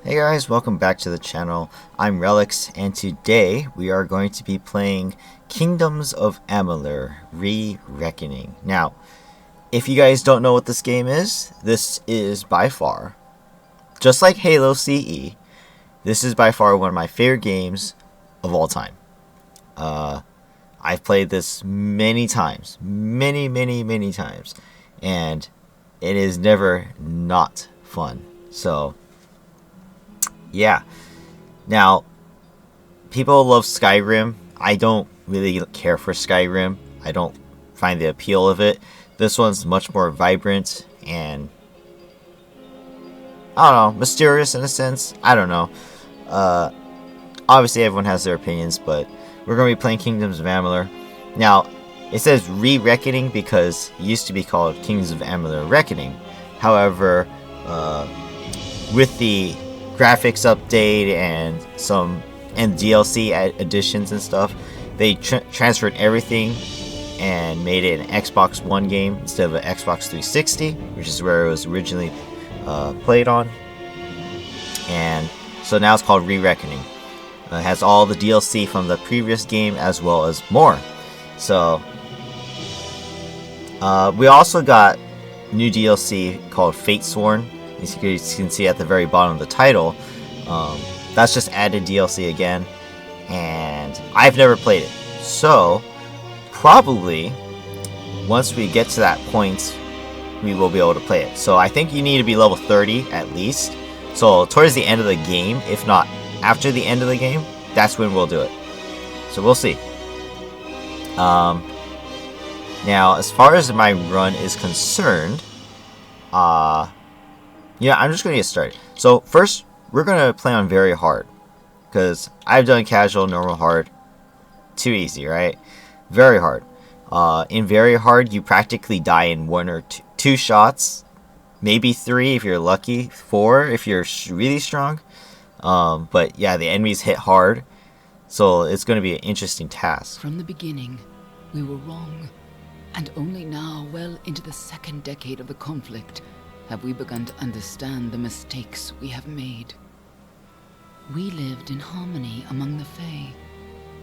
Hey guys, welcome back to the channel. I'm Relix, and today we are going to be playing Kingdoms of Amalur Re-Reckoning. Now, if you guys don't know what this game is, this is by far, just like Halo CE, this is by far one of my favorite games of all time. I've played this many times, many times, and it is never not fun. So, yeah. Now, people love Skyrim. I don't really care for Skyrim. I don't find the appeal of it. This one's much more vibrant and, I don't know, mysterious in a sense. I don't know. Obviously, everyone has their opinions, but we're going to be playing Kingdoms of Amalur. Now, it says Re-Reckoning because it used to be called Kingdoms of Amalur Reckoning. However, with the graphics update and DLC additions and stuff, they transferred everything and made it an Xbox One game instead of an Xbox 360, which is where it was originally played on. And so now it's called Re-Reckoning. It has all the DLC from the previous game as well as more. So we also got new DLC called Fatesworn. As you can see at the very bottom of the title, that's just added DLC again, and I've never played it. So, probably, once we get to that point, we will be able to play it. So I think you need to be level 30 at least. So towards the end of the game, if not after the end of the game, that's when we'll do it. So we'll see. Now, as far as my run is concerned, yeah, I'm just going to get started. So first, we're going to play on very hard, because I've done casual, normal, hard. Too easy, right? Very hard. In very hard, you practically die in one or two shots. Maybe 3 if you're lucky. 4 if you're really strong. But yeah, the enemies hit hard. So it's going to be an interesting task. From the beginning, we were wrong. And only now, well into the second decade of the conflict, have we begun to understand the mistakes we have made. We lived in harmony among the Fae,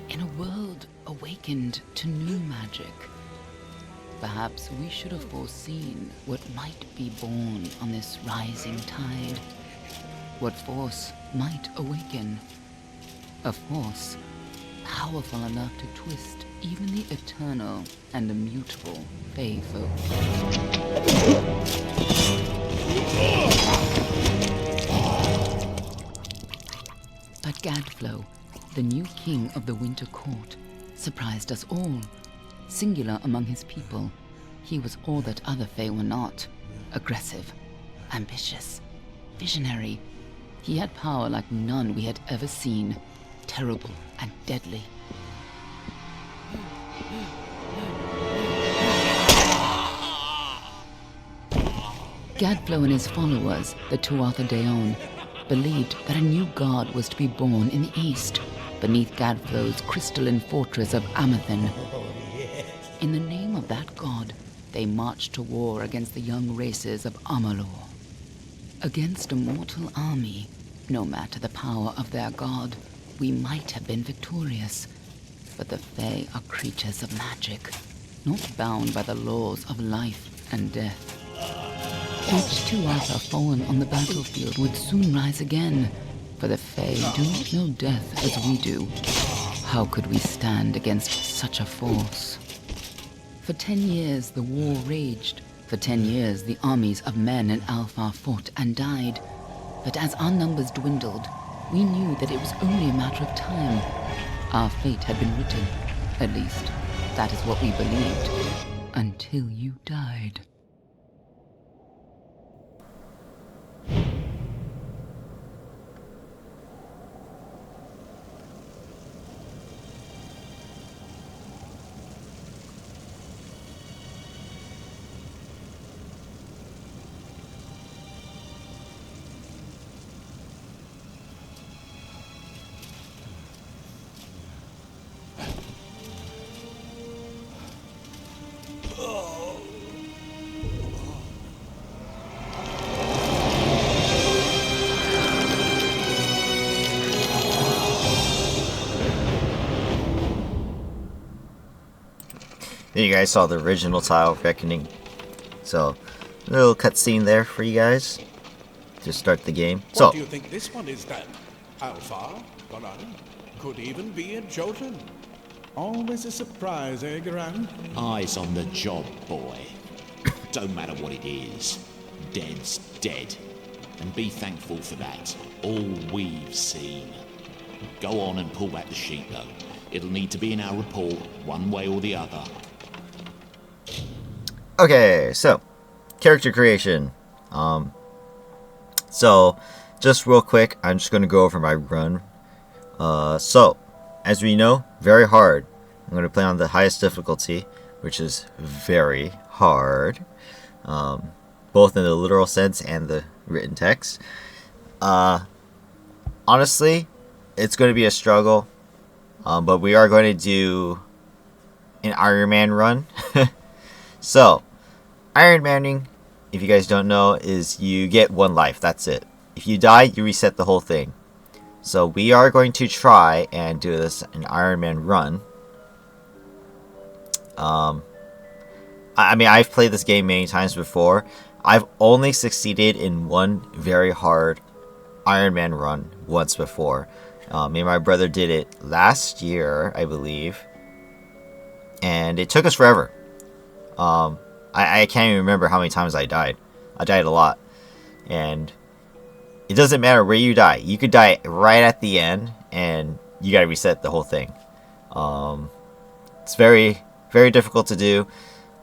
in a world awakened to new magic. Perhaps we should have foreseen what might be born on this rising tide. What force might awaken. A force powerful enough to twist even the eternal and immutable Fae folk. But Gadflow, the new king of the Winter Court, surprised us all. Singular among his people, he was all that other Fae were not. Aggressive, ambitious, visionary. He had power like none we had ever seen. Terrible and deadly. Gadflow and his followers, the Tuatha Deon, believed that a new god was to be born in the east, beneath Gadflow's crystalline fortress of Amathen. In the name of that god, they marched to war against the young races of Amalur. Against a mortal army, no matter the power of their god, we might have been victorious. But the Fae are creatures of magic, not bound by the laws of life and death. Each Tuatha fallen on the battlefield would soon rise again, for the Fae do not know death as we do. How could we stand against such a force? For 10 years the war raged. For 10 years the armies of Men and Alpha fought and died. But as our numbers dwindled, we knew that it was only a matter of time. Our fate had been written. At least, that is what we believed. Until you died. Then you guys saw the original tile reckoning. So, a little cutscene there for you guys to start the game. What So, do you think this one is then? How far? Garan? Could even be a Jotun. Always a surprise, eh, Garan? Eyes on the job, boy. Don't matter what it is. Dead's dead. And be thankful for that. All we've seen. Go on and pull back the sheet, though. It'll need to be in our report, one way or the other. okay, so character creation. So just real quick, I'm just gonna go over my run. So as we know, very hard. I'm gonna play on the highest difficulty, which is very hard, both in the literal sense and the written text. Honestly, it's going to be a struggle, but we are going to do an Ironman run. So, Ironmaning, if you guys don't know, is you get one life. That's it. If you die, you reset the whole thing. So we are going to try and do this an Ironman run. I mean, I've played this game many times before. I've only succeeded in one very hard Ironman run once before. Me and my brother did it last year, I believe. And it took us forever. I can't even remember how many times I died. I died a lot. And it doesn't matter where you die. You could die right at the end, and you gotta reset the whole thing. It's very, very difficult to do.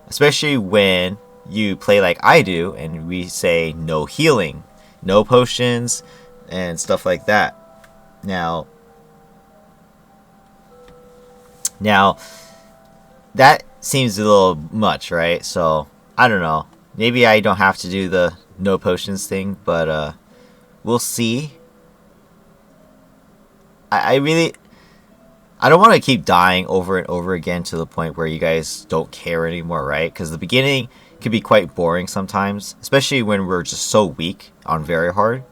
Especially when you play like I do, and we say no healing, no potions, and stuff like that. Now, that seems a little much, right? So, I don't know. Maybe I don't have to do the no potions thing, but we'll see. I don't want to keep dying over and over again to the point where you guys don't care anymore, right? Because the beginning can be quite boring sometimes, especially when we're just so weak on very hard.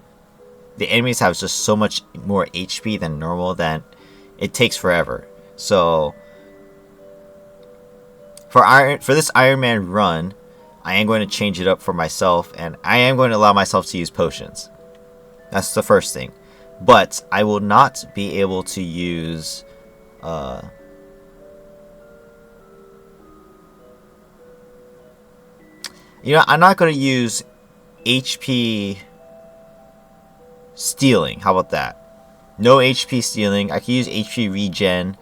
The enemies have just so much more HP than normal that it takes forever. So for this Iron Man run, I am going to change it up for myself, and I am going to allow myself to use potions. That's the first thing. But I will not be able to use I'm not going to use HP stealing. How about that? No HP stealing. I can use HP regen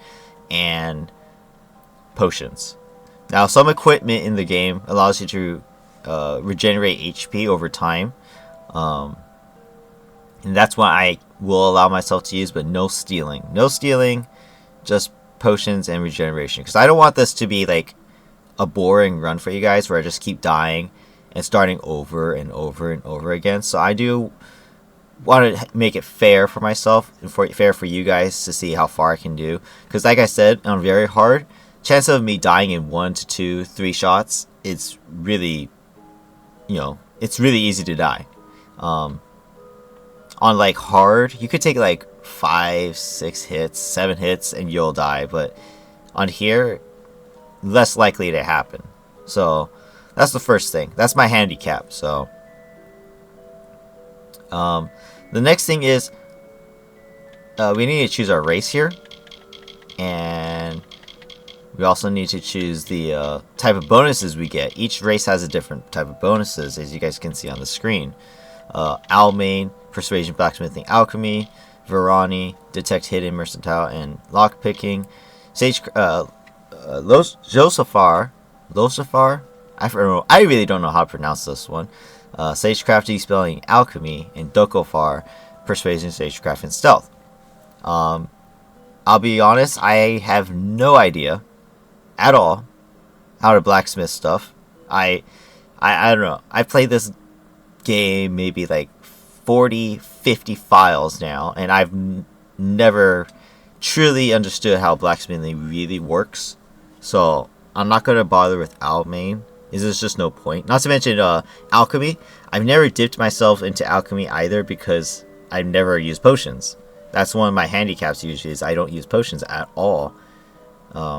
and potions. Now, some equipment in the game allows you to regenerate HP over time. And that's what I will allow myself to use, but no stealing. No stealing, just potions and regeneration. Because I don't want this to be like a boring run for you guys where I just keep dying and starting over and over and over again. So I do want to make it fair for myself and fair for you guys to see how far I can do. Because like I said, on very hard, chance of me dying in 1 to 2, 3 shots, it's really, it's really easy to die. On like hard, you could take like 5, 6 hits, 7 hits, and you'll die. But on here, less likely to happen. So that's the first thing. That's my handicap. So the next thing is we need to choose our race here, and we also need to choose the type of bonuses we get. Each race has a different type of bonuses, as you guys can see on the screen. Almain, Persuasion, Blacksmithing, Alchemy, Verani, Detect Hidden, Mercantile, and Lockpicking. Sage, Losafar, I really don't know how to pronounce this one. Sagecraft, Spelling, Alchemy, and Dokofar, Persuasion, Sagecraft, and Stealth. I'll be honest, I have no idea at all how to blacksmith stuff. I don't know. I played this game maybe like 40, 50 files now, and I've never truly understood how blacksmithing really works. So I'm not going to bother with Almain. There's just no point. Not to mention Alchemy. I've never dipped myself into Alchemy either because I've never used potions. That's one of my handicaps usually, is I don't use potions at all.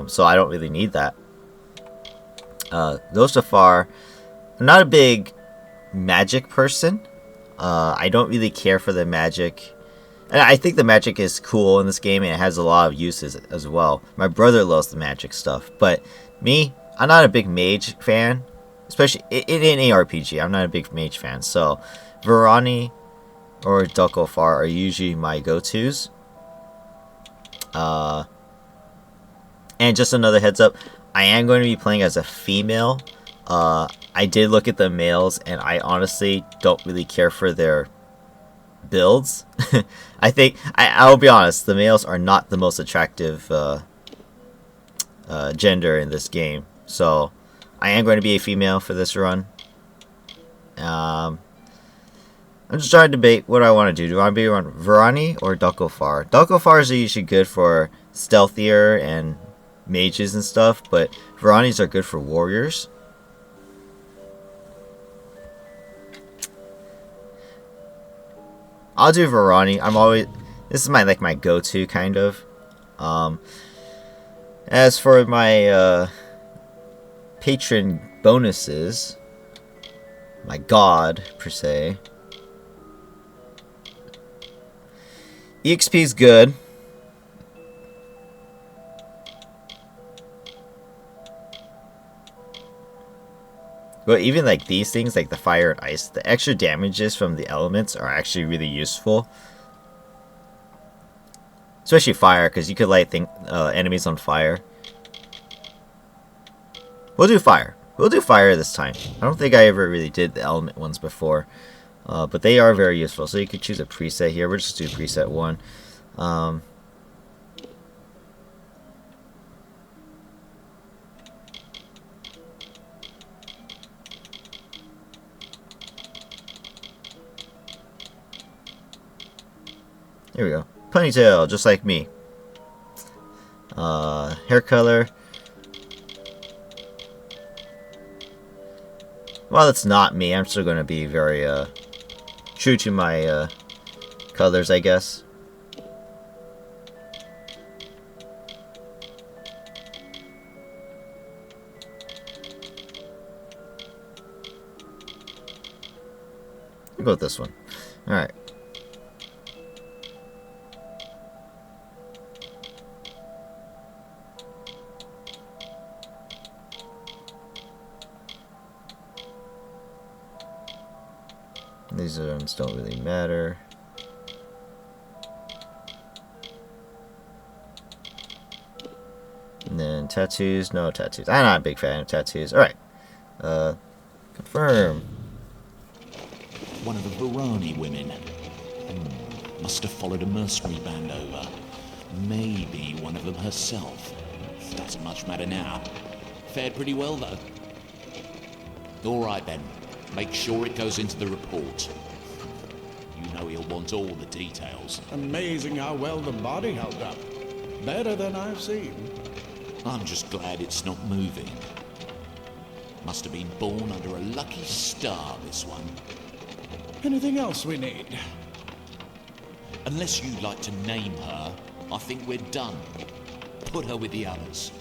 So I don't really need that. Though so far, I'm not a big magic person. I don't really care for the magic. And I think the magic is cool in this game, and it has a lot of uses as well. My brother loves the magic stuff, but me, I'm not a big mage fan. Especially in any RPG, I'm not a big mage fan. So, Varani or Dokofar are usually my go-tos. And just another heads up, I am going to be playing as a female. I did look at the males, and I honestly don't really care for their builds. I think I'll be honest, the males are not the most attractive gender in this game, so I am going to be a female for this run. I'm just trying to debate what I want to do. Do I want to be on Varani or Dokofar? Dokofars are usually good for stealthier and mages and stuff, but Varanis are good for warriors. I'll do Varani. This is my go-to kind of. As for my patron bonuses, my god per se, EXP is good. But even like these things, like the fire and ice, the extra damages from the elements are actually really useful. Especially fire, because you could light enemies on fire. We'll do fire. We'll do fire this time. I don't think I ever really did the element ones before. But they are very useful. So you could choose a preset here. We'll just do preset 1. Here we go. Ponytail, just like me. Hair color. Well, it's not me. I'm still going to be very true to my colors, I guess. I'll go with this one. Alright. These ones don't really matter. And then tattoos, no tattoos. I'm not a big fan of tattoos. Alright. Confirm. One of the Varani women. Must have followed a mercenary band over. Maybe one of them herself. Doesn't much matter now. Fared pretty well, though. Alright then. Make sure it goes into the report. You know he'll want all the details. Amazing how well the body held up. Better than I've seen. I'm just glad it's not moving. Must have been born under a lucky star, this one. Anything else we need? Unless you'd like to name her, I think we're done. Put her with the others.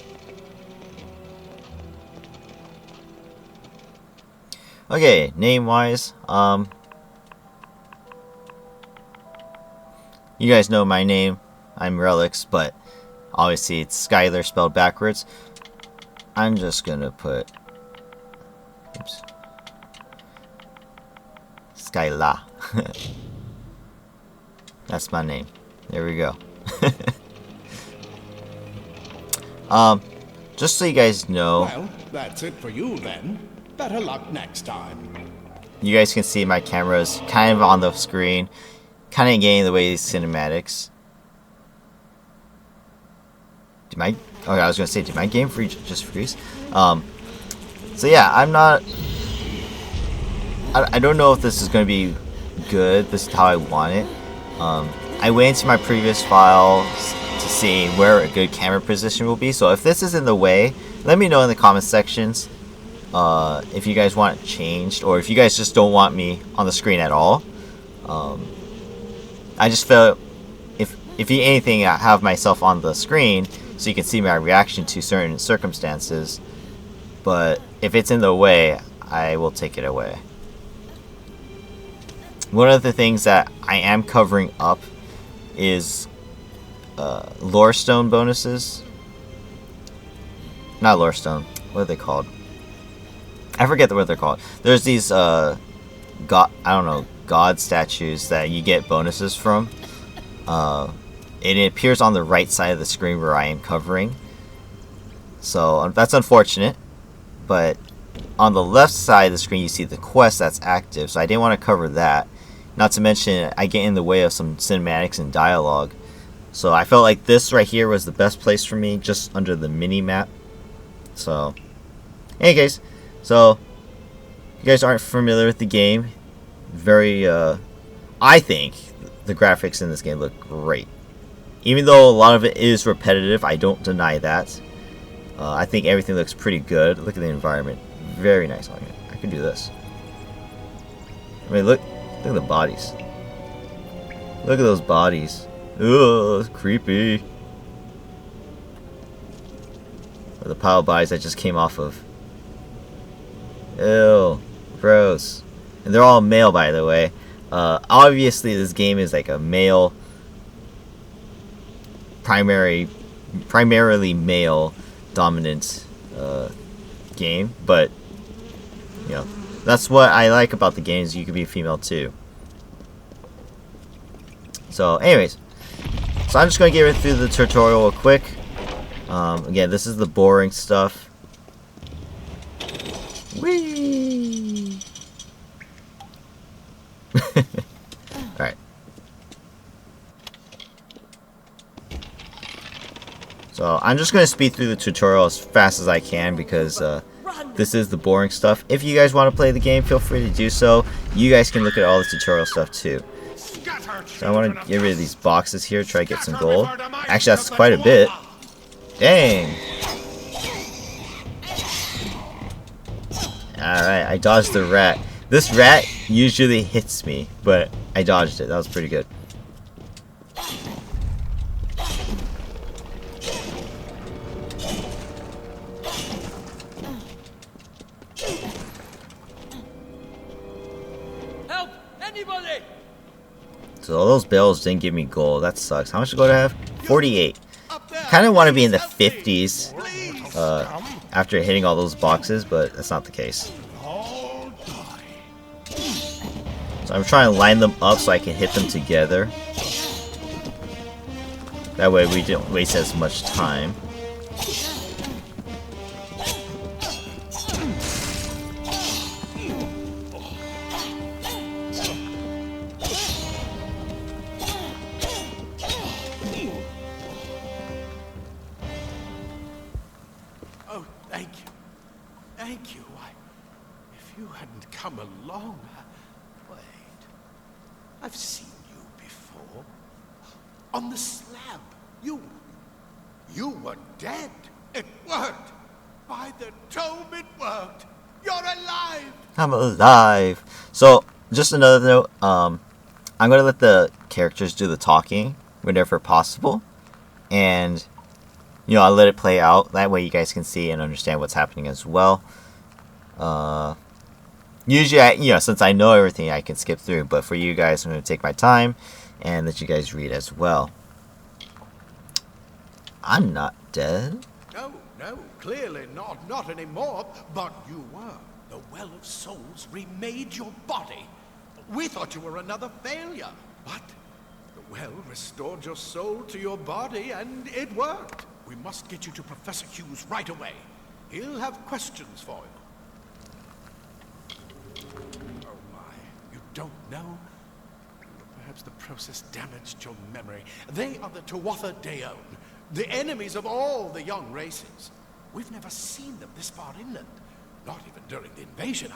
Okay, name-wise, you guys know my name. I'm Relix, but obviously it's Skylar spelled backwards. I'm just gonna put... Oops. Skyla. That's my name. There we go. Just so you guys know... Well, that's it for you then. Better luck next time. You guys can see my camera's kind of on the screen, kind of getting in the way of these cinematics. Okay, I was gonna say, did my game just freeze? So yeah, I'm not. I don't know if this is gonna be good. This is how I want it. I went into my previous files to see where a good camera position will be. So if this is in the way, let me know in the comment sections. If you guys want it changed, or if you guys just don't want me on the screen at all. I just felt if anything, I have myself on the screen so you can see my reaction to certain circumstances. But yeah, I'm not. I don't know if this is going to be good. This is how I want it. I went into my previous files to see where a good camera position will be. So if this is in the way, let me know in the comment sections. If you guys just don't want me on the screen at all. I just felt if anything, I have myself on the screen so you can see my reaction to certain circumstances. but if it's in the way, I will take it away. One of the things that I am covering up is lore stone bonuses. Not lore stone. What are they called? I forget what they're called. There's these god statues that you get bonuses from. And it appears on the right side of the screen where I am covering. So that's unfortunate. But on the left side of the screen you see the quest that's active. So I didn't want to cover that. Not to mention I get in the way of some cinematics and dialogue. So I felt like this right here was the best place for me, just under the mini map. So, anyways, so if you guys aren't familiar with the game, I think the graphics in this game look great. Even though a lot of it is repetitive, I don't deny that. I think everything looks pretty good. Look at the environment, very nice. I can do this. I mean, look at the bodies. Look at those bodies. Ugh, it's creepy. Or the pile of bodies I just came off of. Ew, gross. And they're all male, by the way. Obviously, this game is like a male, primarily male dominant game, but you know, that's what I like about the games. You can be a female too. So, anyways, so I'm just going to get through the tutorial real quick. Again, this is the boring stuff. Whee! Alright. So, I'm just going to speed through the tutorial as fast as I can because this is the boring stuff. If you guys want to play the game, feel free to do so. You guys can look at all the tutorial stuff too. So I want to get rid of these boxes here, try to get some gold. Actually, that's quite a bit. Dang. Alright, I dodged the rat. This rat usually hits me, but I dodged it. That was pretty good. Help! Anybody! So all those bells didn't give me gold. That sucks. How much gold do I have? 48. Kind of want to be in the 50s after hitting all those boxes, but that's not the case. So I'm trying to line them up so I can hit them together. That way we don't waste as much time. Oh, thank you. Thank you. If you hadn't come along... Wait. I've seen you before. On the slab. You were dead. It worked. By the tome, it worked. You're alive. I'm alive. So, just another note. I'm going to let the characters do the talking whenever possible. And... you know, I'll let it play out. That way you guys can see and understand what's happening as well. Usually, since I know everything, I can skip through. But for you guys, I'm going to take my time and let you guys read as well. I'm not dead. No, clearly not anymore. But you were. The Well of Souls remade your body. We thought you were another failure. But the well restored your soul to your body, and it worked. We must get you to Professor Hughes right away. He'll have questions for you. Oh my, you don't know? Perhaps the process damaged your memory. They are the Tuatha Deon, the enemies of all the young races. We've never seen them this far inland, not even during the invasion.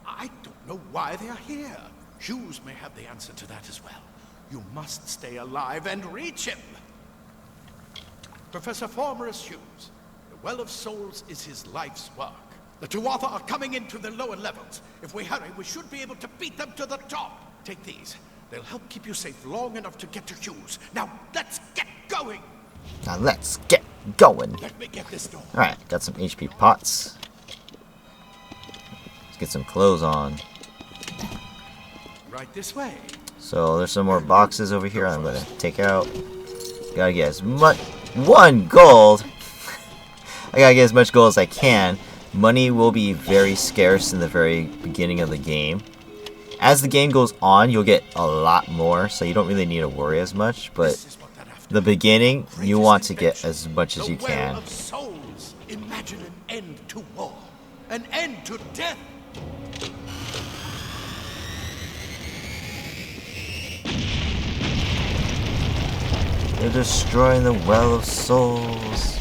I don't know why they are here. Hughes may have the answer to that as well. You must stay alive and reach him. Professor Formerus Hughes, the Well of Souls is his life's work. The Tuatha are coming into the lower levels. If we hurry, we should be able to beat them to the top. Take these. They'll help keep you safe long enough to get to Hughes. Now, let's get going! Now let's get going. Let me get this door. Alright, got some HP pots. get some clothes on. Right this way. So there's some more boxes over here I'm gonna take out. Gotta get as much 1 gold. I gotta get as much gold as I can. Money will be very scarce in the very beginning of the game. As the game goes on, you'll get a lot more, so you don't really need to worry as much. But the beginning, you want to get as much as you can. Well of souls. Imagine an end to war, an end to death. They're destroying the Well of Souls.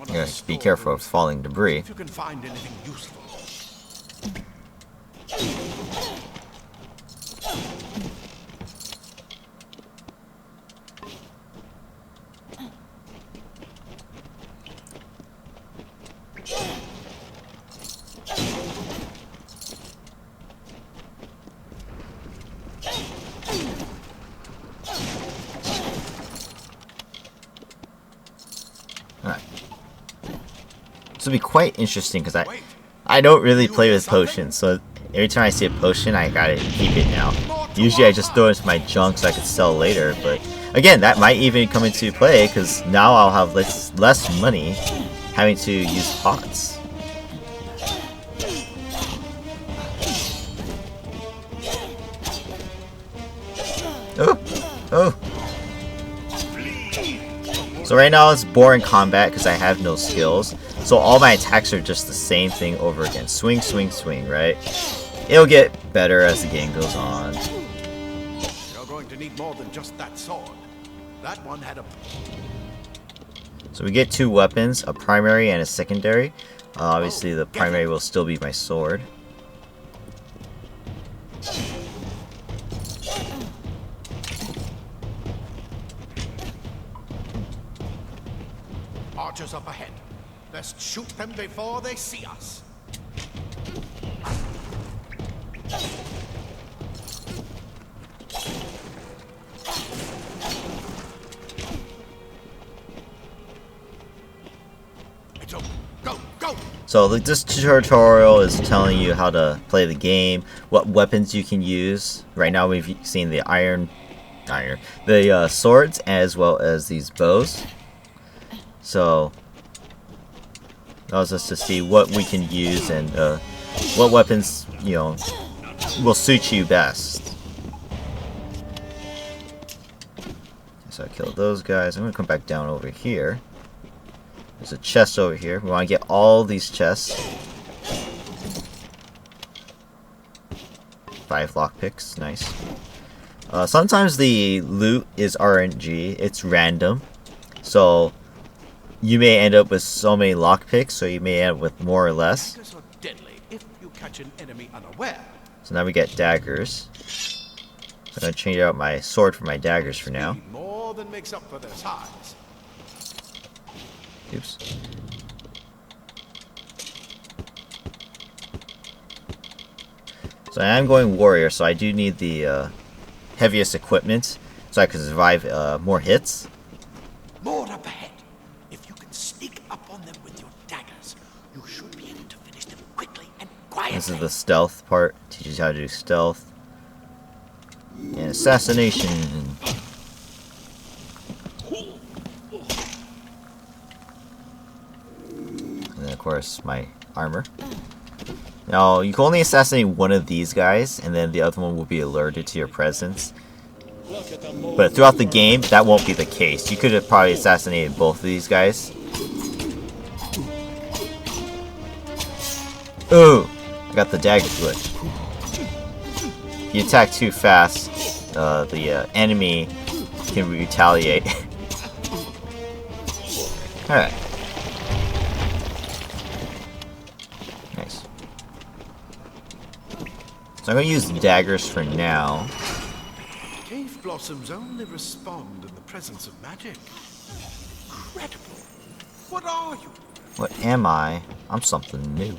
Yeah, be careful of falling debris. If you can find anything useful. Alright. This will be quite interesting because I don't really play with potions, so every time I see a potion, I gotta keep it now. Usually I just throw it into my junk so I can sell later, but again, that might even come into play because now I'll have less money having to use pots. Oh! Oh! So right now it's boring combat because I have no skills. So all my attacks are just the same thing over again. Swing, swing, swing, right? It'll get better as the game goes on. You're going to need more than just that sword. That one had a... So we get 2 weapons, a primary and a secondary. Obviously the primary will still be my sword. Archers up ahead. Let's shoot them before they see us. It's over. Go, go! So this tutorial is telling you how to play the game, what weapons you can use. Right now we've seen the swords as well as these bows. So allows us to see what we can use and what weapons, you know, will suit you best. So I killed those guys. I'm gonna come back down over here. There's a chest over here. We want to get all these chests. 5 lockpicks, nice. Sometimes the loot is RNG. It's random, so you may end up with so many lockpicks, or you may end up with more or less. Daggers are deadly if you catch an enemy unaware. So now we get daggers. So I'm gonna change out my sword for my daggers for now. More than makes up for their size. Oops. So I am going warrior, so I do need the heaviest equipment so I can survive more hits. More up ahead. If you can sneak up on them with your daggers, you should be able to finish them quickly and quietly. This is the stealth part. Teaches you how to do stealth. And assassination. And then of course my armor. Now you can only assassinate one of these guys, and then the other one will be alerted to your presence. But throughout the game, that won't be the case. You could have probably assassinated both of these guys. Ooh! I got the dagger glitch. If you attack too fast, the enemy can retaliate. Alright. Nice. So I'm going to use daggers for now. Cave blossoms only respond in the presence of magic. Incredible. What are you? What am I? I'm something new.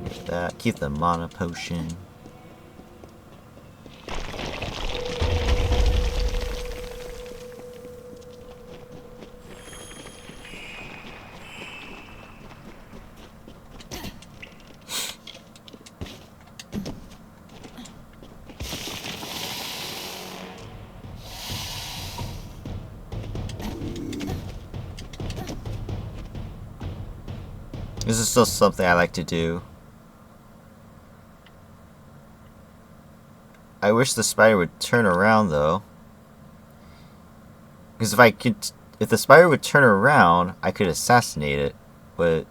Get that. Keep the mana potion. This is still something I like to do. I wish the spider would turn around though. Because if the spider would turn around, I could assassinate it. But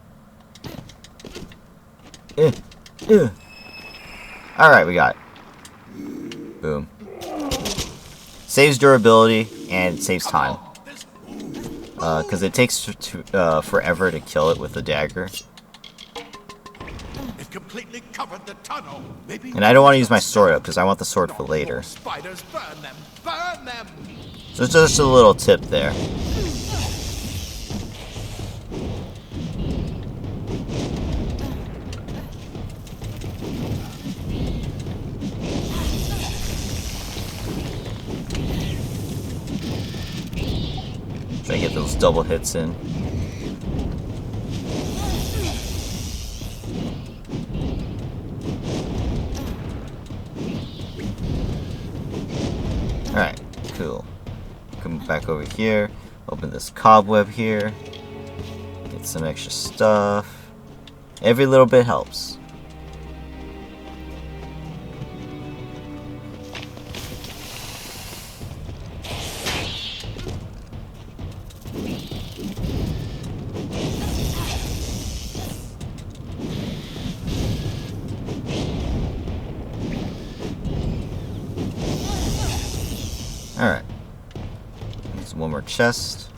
alright, we got it. Boom. Saves durability and saves time. Because it takes forever to kill it with the dagger. It completely covered the tunnel. Maybe And I don't want to use my sword up because I want the sword for later. Spiders, burn them! Burn them! So it's just a little tip there. Try to get those double hits in. Alright, cool. Come back over here. Open this cobweb here. Get some extra stuff. Every little bit helps. Alright. There's one more chest.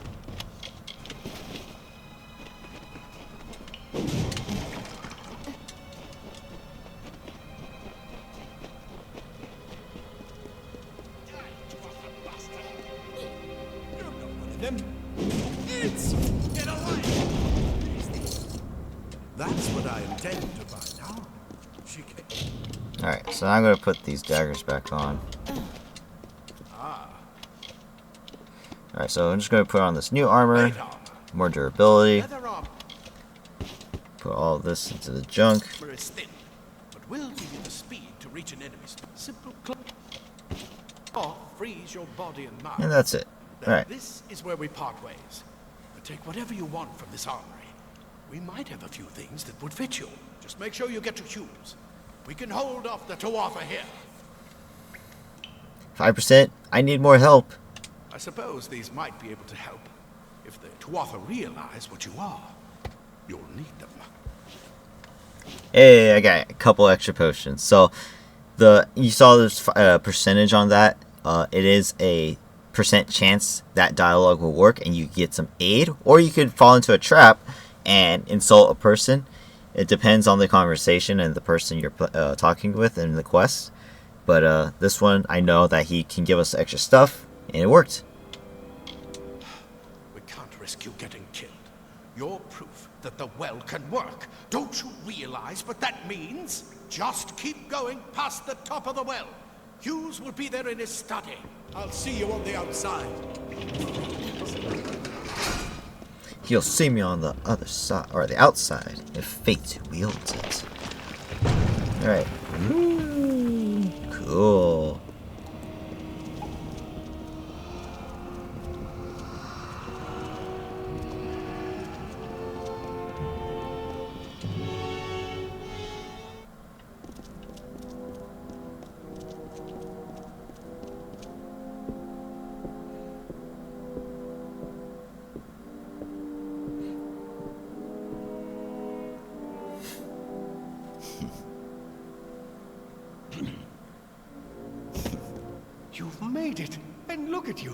Get away! That's what I intend to find out. Alright, so I'm going to put these daggers back on. Alright, so I'm just going to put on this new armor. More durability. Put all this into the junk. Is thin, but will give you the speed to reach an enemy's simple or freeze your body and mind. And that's it. Alright. This is where we part ways. But take whatever you want from this armory. We might have a few things that would fit you. Just make sure you get to choose. We can hold off the Tuatha here. 5%. I need more help. I suppose these might be able to help. If the Tuatha realize what you are, you'll need them. Hey, I got a couple extra potions. So, you saw this percentage on that. It is a % chance that dialogue will work and you get some aid. Or you could fall into a trap and insult a person. It depends on the conversation and the person you're talking with in the quest. But this one, I know that he can give us extra stuff. And it worked. We can't risk you getting killed. You're proof that the well can work. Don't you realize what that means? Just keep going past the top of the well. Hughes will be there in his study. I'll see you on the outside. He'll see me on the other side, or the outside, if fate wields it. Alright. Cool. You've made it, and look at you.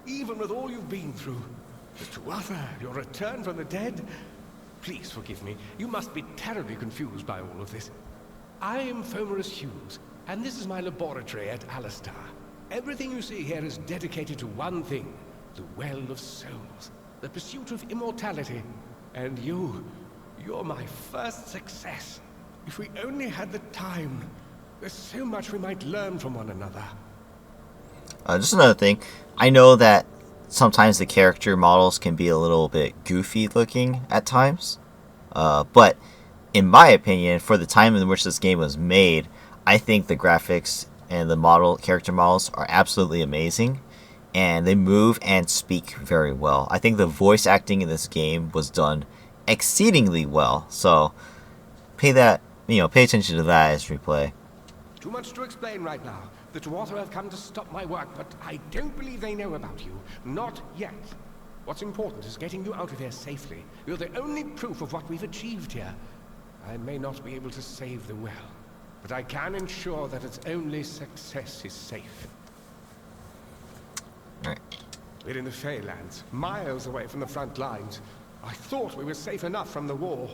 Even with all you've been through. The Tuatha, your return from the dead. Please forgive me. You must be terribly confused by all of this. I am Fomerus Hughes, and this is my laboratory at Alistar. Everything you see here is dedicated to one thing, the Well of Souls, the pursuit of immortality. And you're my first success. If we only had the time, there's so much we might learn from one another. Just another thing. I know that sometimes the character models can be a little bit goofy looking at times. But in my opinion, for the time in which this game was made, I think the graphics and the character models are absolutely amazing. And they move and speak very well. I think the voice acting in this game was done exceedingly well. So pay attention to that as we play. Too much to explain right now. The Tuatha have come to stop my work, but I don't believe they know about you. Not yet. What's important is getting you out of here safely. You're the only proof of what we've achieved here. I may not be able to save the well, but I can ensure that its only success is safe. Alright. We're in the Feylands, miles away from the front lines. I thought we were safe enough from the war,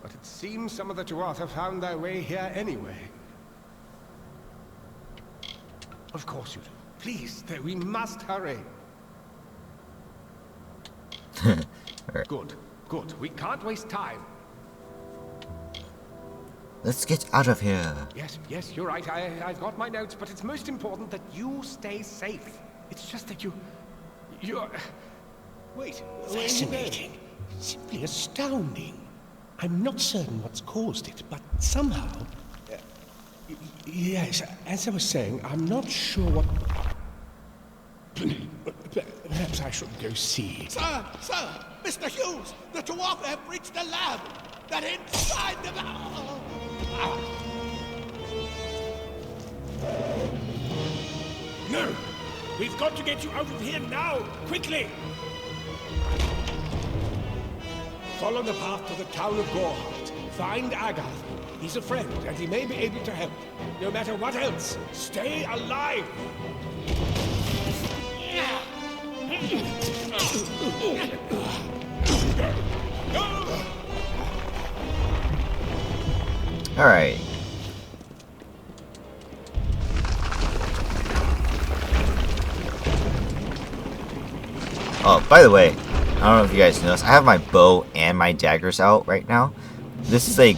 but it seems some of the Tuatha found their way here anyway. Of course you do. Please, we must hurry. Right. Good. We can't waste time. Let's get out of here. Yes, you're right. I've got my notes, but it's most important that you stay safe. It's just that you're... Wait. Fascinating. Simply astounding. I'm not certain what's caused it, but somehow... yes, as I was saying, I'm not sure what... Perhaps I should go see. Sir! Mr. Hughes! The Tuatha have breached the lab! They're inside the lab! No! We've got to get you out of here now! Quickly! Follow the path to the town of Gorhart. Find Agath. He's a friend, and he may be able to help. No matter what else, stay alive! Alright. Oh, by the way, I don't know if you guys noticed, I have my bow and my daggers out right now. This is a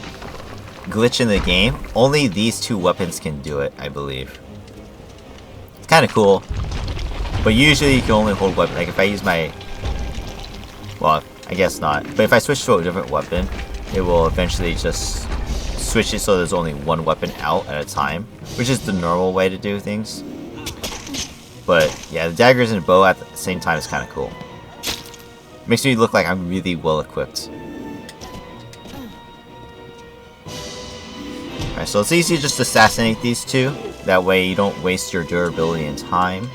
glitch in the game. Only these two weapons can do it, I believe. It's kind of cool. But usually you can only hold weapon. Like if I use my... Well, I guess not. But if I switch to a different weapon, it will eventually just switch it so there's only one weapon out at a time. Which is the normal way to do things. But yeah, the daggers and the bow at the same time is kind of cool. Makes me look like I'm really well equipped. Alright, so it's easy to just assassinate these two. That way you don't waste your durability and time.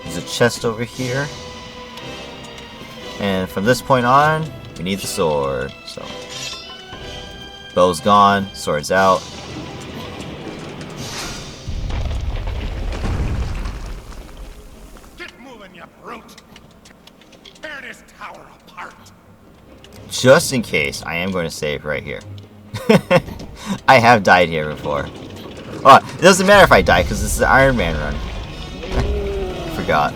There's a chest over here. And from this point on, we need the sword. So, bow's gone, sword's out. Get moving, you brute! Tear this tower apart! Just in case, I am going to save right here. I have died here before. Oh, it doesn't matter if I die because this is an Ironman run. Forgot.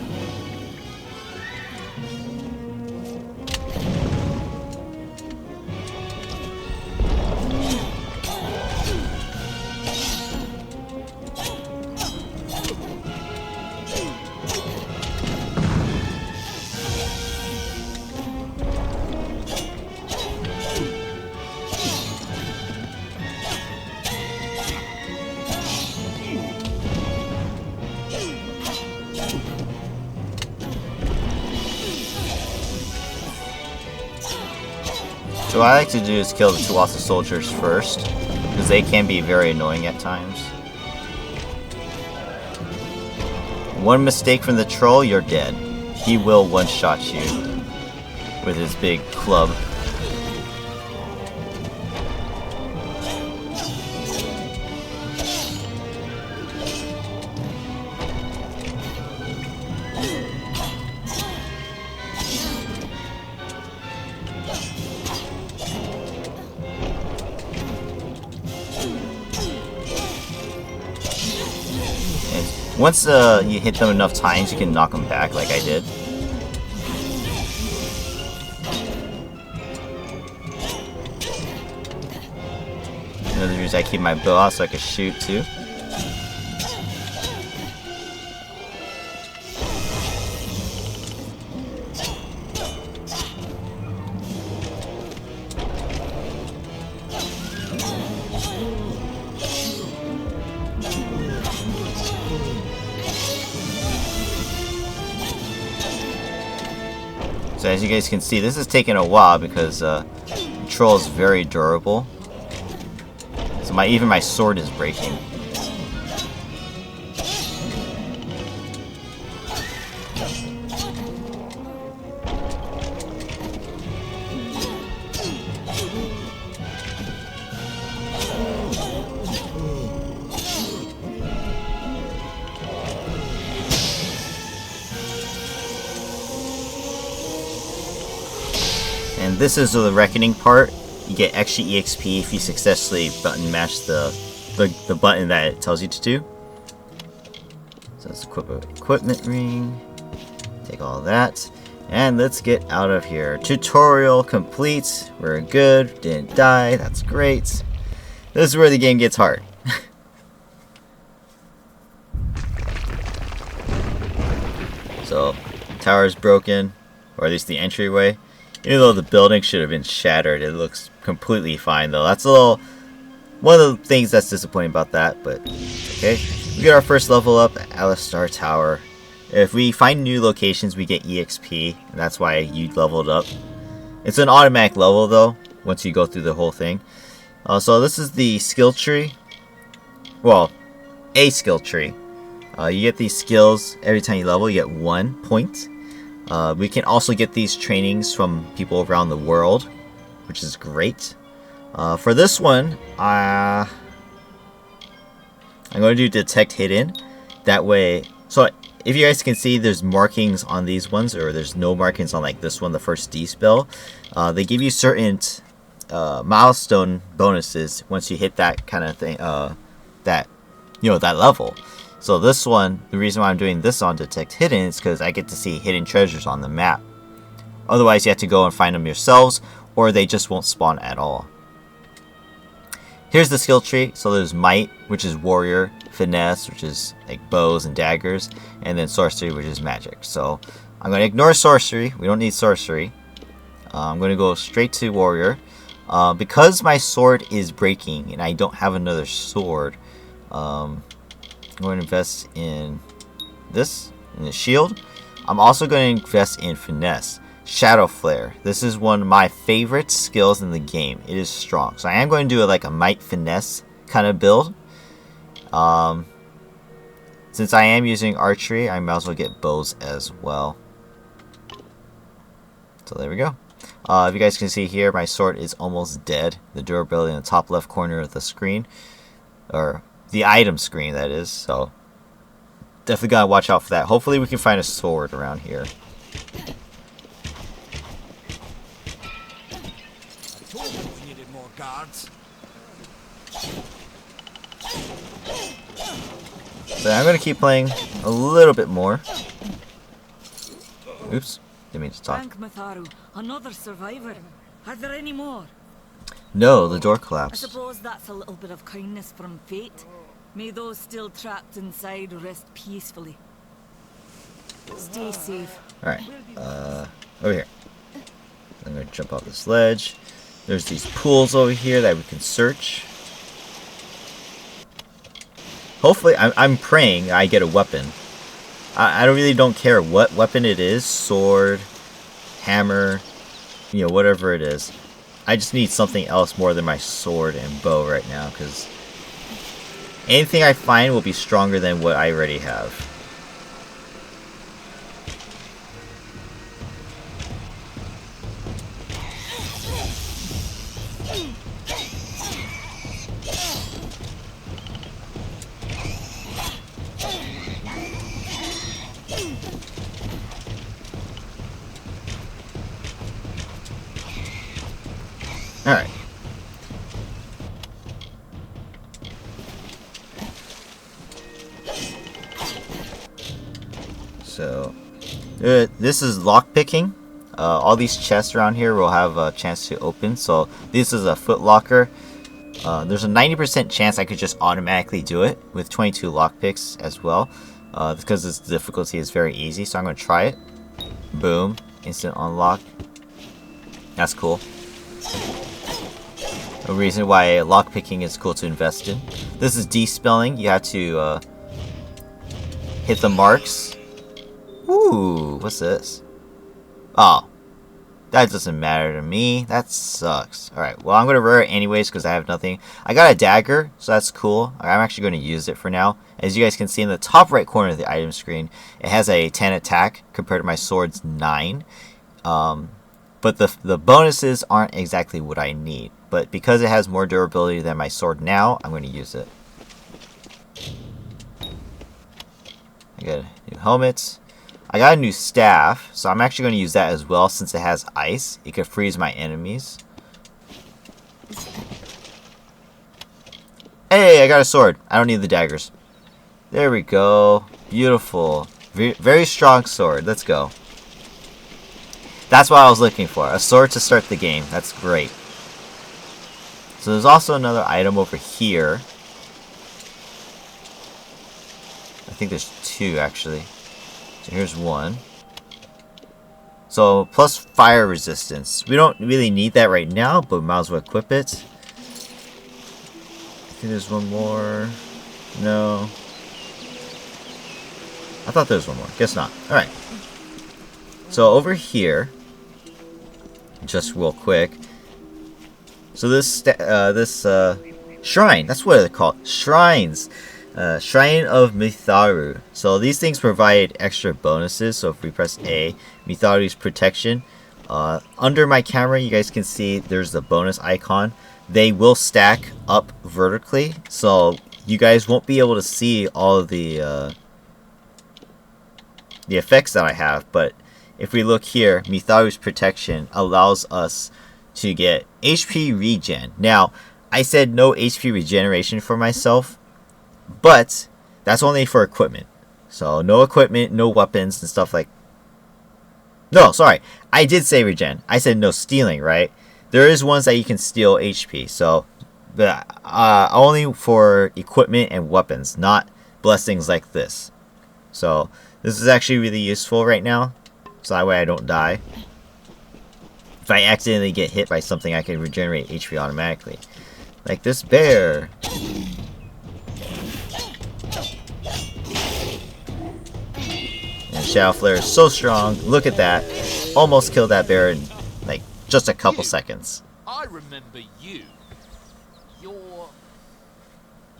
So what I like to do is kill the Tuatha soldiers first, because they can be very annoying at times. One mistake from the troll, you're dead. He will one-shot you with his big club. Once you hit them enough times, you can knock them back, like I did. reason I keep my bow out so I can shoot too. So as you guys can see, this is taking a while because control is very durable. So even my sword is breaking. And this is the reckoning part. You get extra EXP if you successfully button mash the button that it tells you to do. So let's equip an equipment ring. Take all that. And let's get out of here. Tutorial complete. We're good. Didn't die. That's great. This is where the game gets hard. So, tower's broken. Or at least the entryway. Even though the building should have been shattered, it looks completely fine though. That's a little... one of the things that's disappointing about that, but okay. We get our first level up at Alistar Tower. If we find new locations, we get EXP, and that's why you leveled up. It's an automatic level though, once you go through the whole thing. So this is the skill tree. Well, a skill tree. You get these skills every time you level, you get 1 point. We can also get these trainings from people around the world, which is great. For this one, I'm going to do Detect Hidden. That way, so if you guys can see, there's markings on these ones, or there's no markings on like this one, the first D spell. They give you certain milestone bonuses once you hit that kind of thing, that level. So this one, the reason why I'm doing this on Detect Hidden is because I get to see hidden treasures on the map. Otherwise, you have to go and find them yourselves, or they just won't spawn at all. Here's the skill tree. So there's Might, which is Warrior, Finesse, which is like bows and daggers, and then Sorcery, which is magic. So I'm going to ignore Sorcery. We don't need Sorcery. I'm going to go straight to Warrior. Because my sword is breaking and I don't have another sword, I'm going to invest in this, in the shield. I'm also going to invest in Finesse. Shadow Flare. This is one of my favorite skills in the game. It is strong. So I am going to do like a Might Finesse kind of build. Since I am using archery, I might as well get bows as well. So there we go. If you guys can see here, my sword is almost dead. The durability in the top left corner of the screen. Or the item screen, that is. So definitely gotta watch out for that. Hopefully we can find a sword around here. We needed more guards. So I'm gonna keep playing a little bit more. Oops, didn't mean to talk. Thank Matharu, another survivor. Are there any more? No, the door I collapsed. suppose that's a little bit of kindness from fate. May those still trapped inside rest peacefully. Stay safe. Alright, over here. I'm gonna jump off this ledge. There's these pools over here that we can search. Hopefully, I'm praying I get a weapon. I really don't care what weapon it is. Sword, hammer, whatever it is. I just need something else more than my sword and bow right now, because anything I find will be stronger than what I already have. Alright. So, this is lockpicking. All these chests around here will have a chance to open. So, this is a foot locker. There's a 90% chance I could just automatically do it with 22 lockpicks as well, because this difficulty is very easy. So I'm going to try it. Boom. Instant unlock. That's cool. A reason why lockpicking is cool to invest in. This is despelling. You have to hit the marks. Ooh, what's this? Oh, that doesn't matter to me. That sucks. Alright, well, I'm going to rare it anyways because I have nothing. I got a dagger, so that's cool. I'm actually going to use it for now. As you guys can see in the top right corner of the item screen, it has a 10 attack compared to my sword's 9. But the bonuses aren't exactly what I need. But because it has more durability than my sword now, I'm going to use it. I got a new helmet. I got a new staff, so I'm actually going to use that as well since it has ice. It could freeze my enemies. Hey, I got a sword. I don't need the daggers. There we go. Beautiful. Very strong sword. Let's go. That's what I was looking for. A sword to start the game. That's great. So there's also another item over here. I think there's 2 actually. So here's 1. So plus fire resistance. We don't really need that right now, but we might as well equip it. I think there's 1 more. No. I thought there was 1 more. Guess not. Alright. So over here, just real quick. So this shrine, that's what they're called. Shrines. Shrine of Mitharu. So these things provide extra bonuses. So if we press A, Mitharu's protection. Under my camera, you guys can see there's the bonus icon. They will stack up vertically, so you guys won't be able to see all of the effects that I have. But if we look here, Mitharu's protection allows us to get HP regen. Now, I said no HP regeneration for myself, but that's only for equipment. So no equipment, no weapons and stuff like... No, sorry. I did say regen. I said no stealing, right? There is ones that you can steal HP. So only for equipment and weapons, not blessings like this. So this is actually really useful right now. So that way I don't die. If I accidentally get hit by something, I can regenerate HP automatically. Like this bear. And Shadow Flare is so strong. Look at that. Almost killed that bear in like just a couple seconds. I remember you.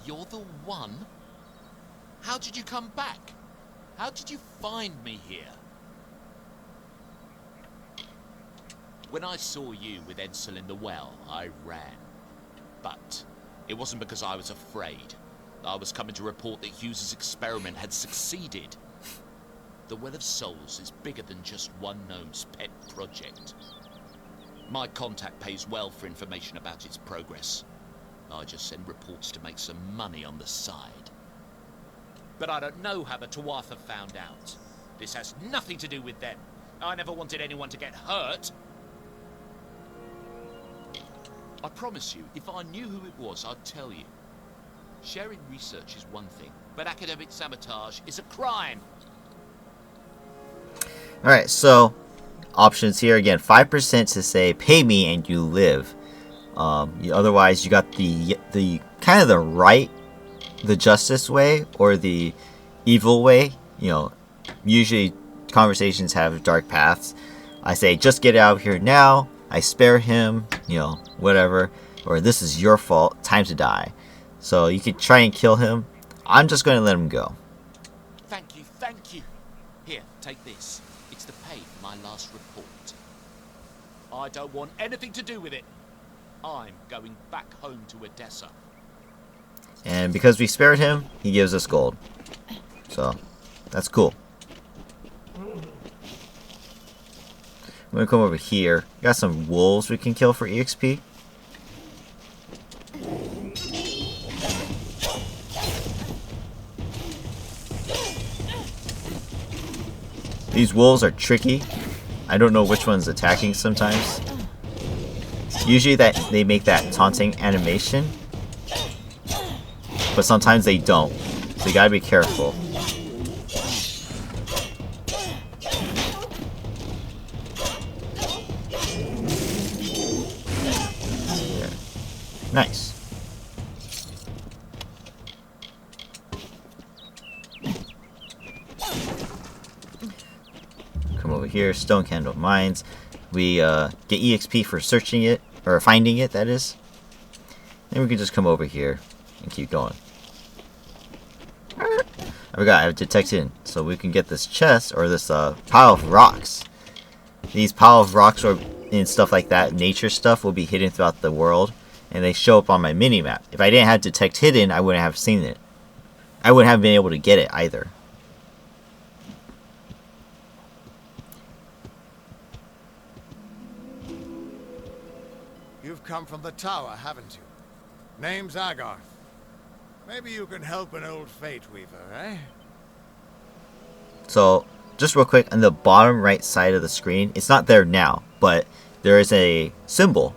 You're the one? How did you come back? How did you find me here? When I saw you with Edsel in the well, I ran. But it wasn't because I was afraid. I was coming to report that Hughes's experiment had succeeded. The Well of Souls is bigger than just One Gnome's pet project. My contact pays well for information about its progress. I just send reports to make some money on the side. But I don't know how the Tuatha found out. This has nothing to do with them. I never wanted anyone to get hurt. I promise you, if I knew who it was, I'd tell you. Sharing research is one thing, but academic sabotage is a crime. Alright, so options here again. 5% to say pay me and you live. Otherwise, you got the kind of the justice way or the evil way. You know, usually conversations have dark paths. I say just get out of here now. I spare him, you know, whatever. Or this is your fault. Time to die. So you could try and kill him. I'm just going to let him go. Thank you, thank you. Here, take this. It's to pay for my last report. I don't want anything to do with it. I'm going back home to Odessa. And because we spared him, he gives us gold. So, that's cool. I'm going to come over here. Got some wolves we can kill for EXP. These wolves are tricky. I don't know which one's attacking sometimes. Usually that they make that taunting animation. but sometimes they don't. So you gotta be careful. Yeah. Nice. Come over here, Stone Candle Mines. We get EXP for searching it, or finding it, that is. And we can just come over here and keep going. I forgot, I have detected, so we can get this chest, or this pile of rocks. These pile of rocks or and stuff like that, nature stuff, will be hidden throughout the world, and they show up on my mini-map. If I didn't have detect hidden, I wouldn't have seen it. I wouldn't have been able to get it either. You've come from the tower, haven't you? Name's Agarth. Maybe you can help an old Fate Weaver, eh? So, just real quick, on the bottom right side of the screen, it's not there now, but there is a symbol.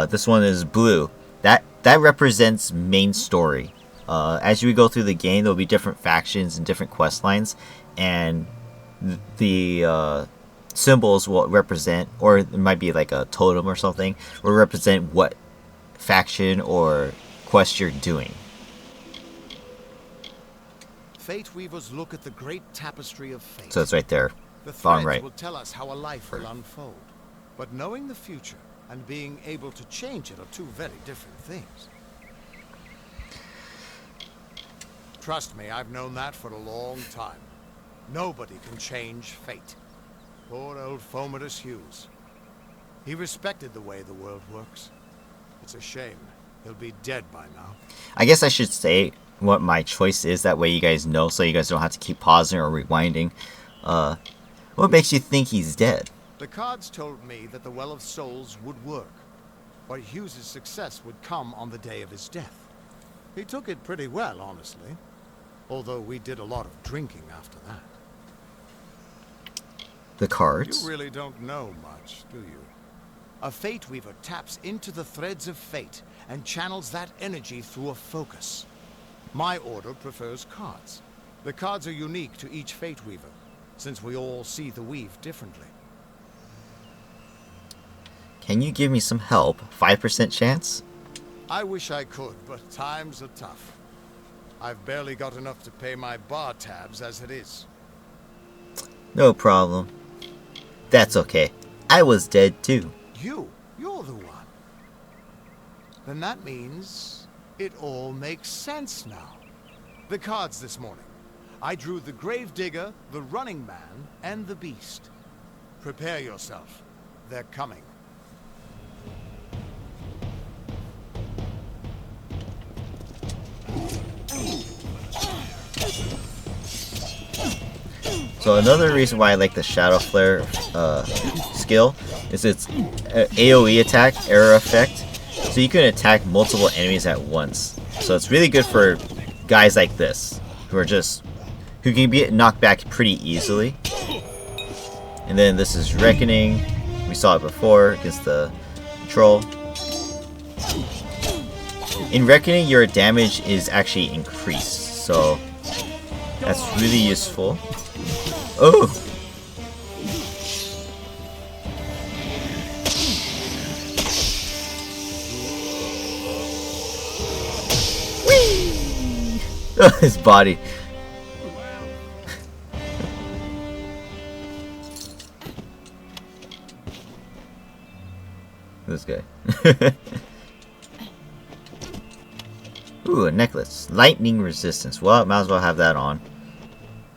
This one is blue. That represents main story. As you go through the game, there'll be different factions and different quest lines, and the symbols will represent, or it might be like a totem or something, will represent what faction or quest you're doing. Fate Weavers look at the great tapestry of fate. So it's right there, The bottom threads right. will tell us how a life will unfold. But knowing the future and being able to change it are two very different things. Trust me, I've known that for a long time. Nobody can change fate. Poor old Fomadus Hughes. He respected the way the world works. It's a shame. He'll be dead by now. I guess I should say what my choice is, that way you guys know, so you guys don't have to keep pausing or rewinding. What makes you think he's dead? The cards told me that the Well of Souls would work, but Hughes' success would come on the day of his death. He took it pretty well, honestly. Although we did a lot of drinking after that. The cards? You really don't know much, do you? A Fate Weaver taps into the threads of fate and channels that energy through a focus. My order prefers cards. The cards are unique to each Fate Weaver, since we all see the weave differently. Can you give me some help? 5% chance? I wish I could, but times are tough. I've barely got enough to pay my bar tabs as it is. No problem. That's okay. I was dead too. You're the one. Then that means it all makes sense now. The cards this morning. I drew the Gravedigger, the Running Man, and the Beast. Prepare yourself. They're coming. So another reason why I like the Shadow Flare skill is its AoE attack, error effect. So you can attack multiple enemies at once. So it's really good for guys like this, who can get knocked back pretty easily. And then this is Reckoning. We saw it before against the troll. In Reckoning, your damage is actually increased, so that's really useful. Oh! Whee! Oh, his body. This guy. Ooh, a necklace. Lightning resistance. Well, might as well have that on.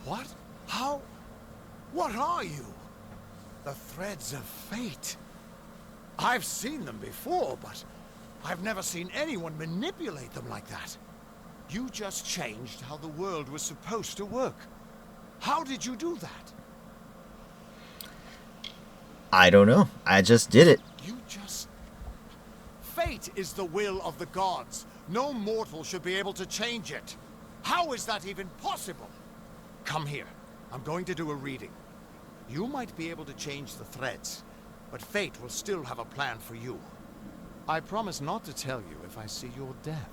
What? How? What are you? The threads of fate. I've seen them before, but I've never seen anyone manipulate them like that. You just changed how the world was supposed to work. How did you do that? I don't know. I just did it. You just... Fate is the will of the gods. No mortal should be able to change it. How is that even possible? Come here. I'm going to do a reading. You might be able to change the threads, but fate will still have a plan for you. I promise not to tell you if I see your death.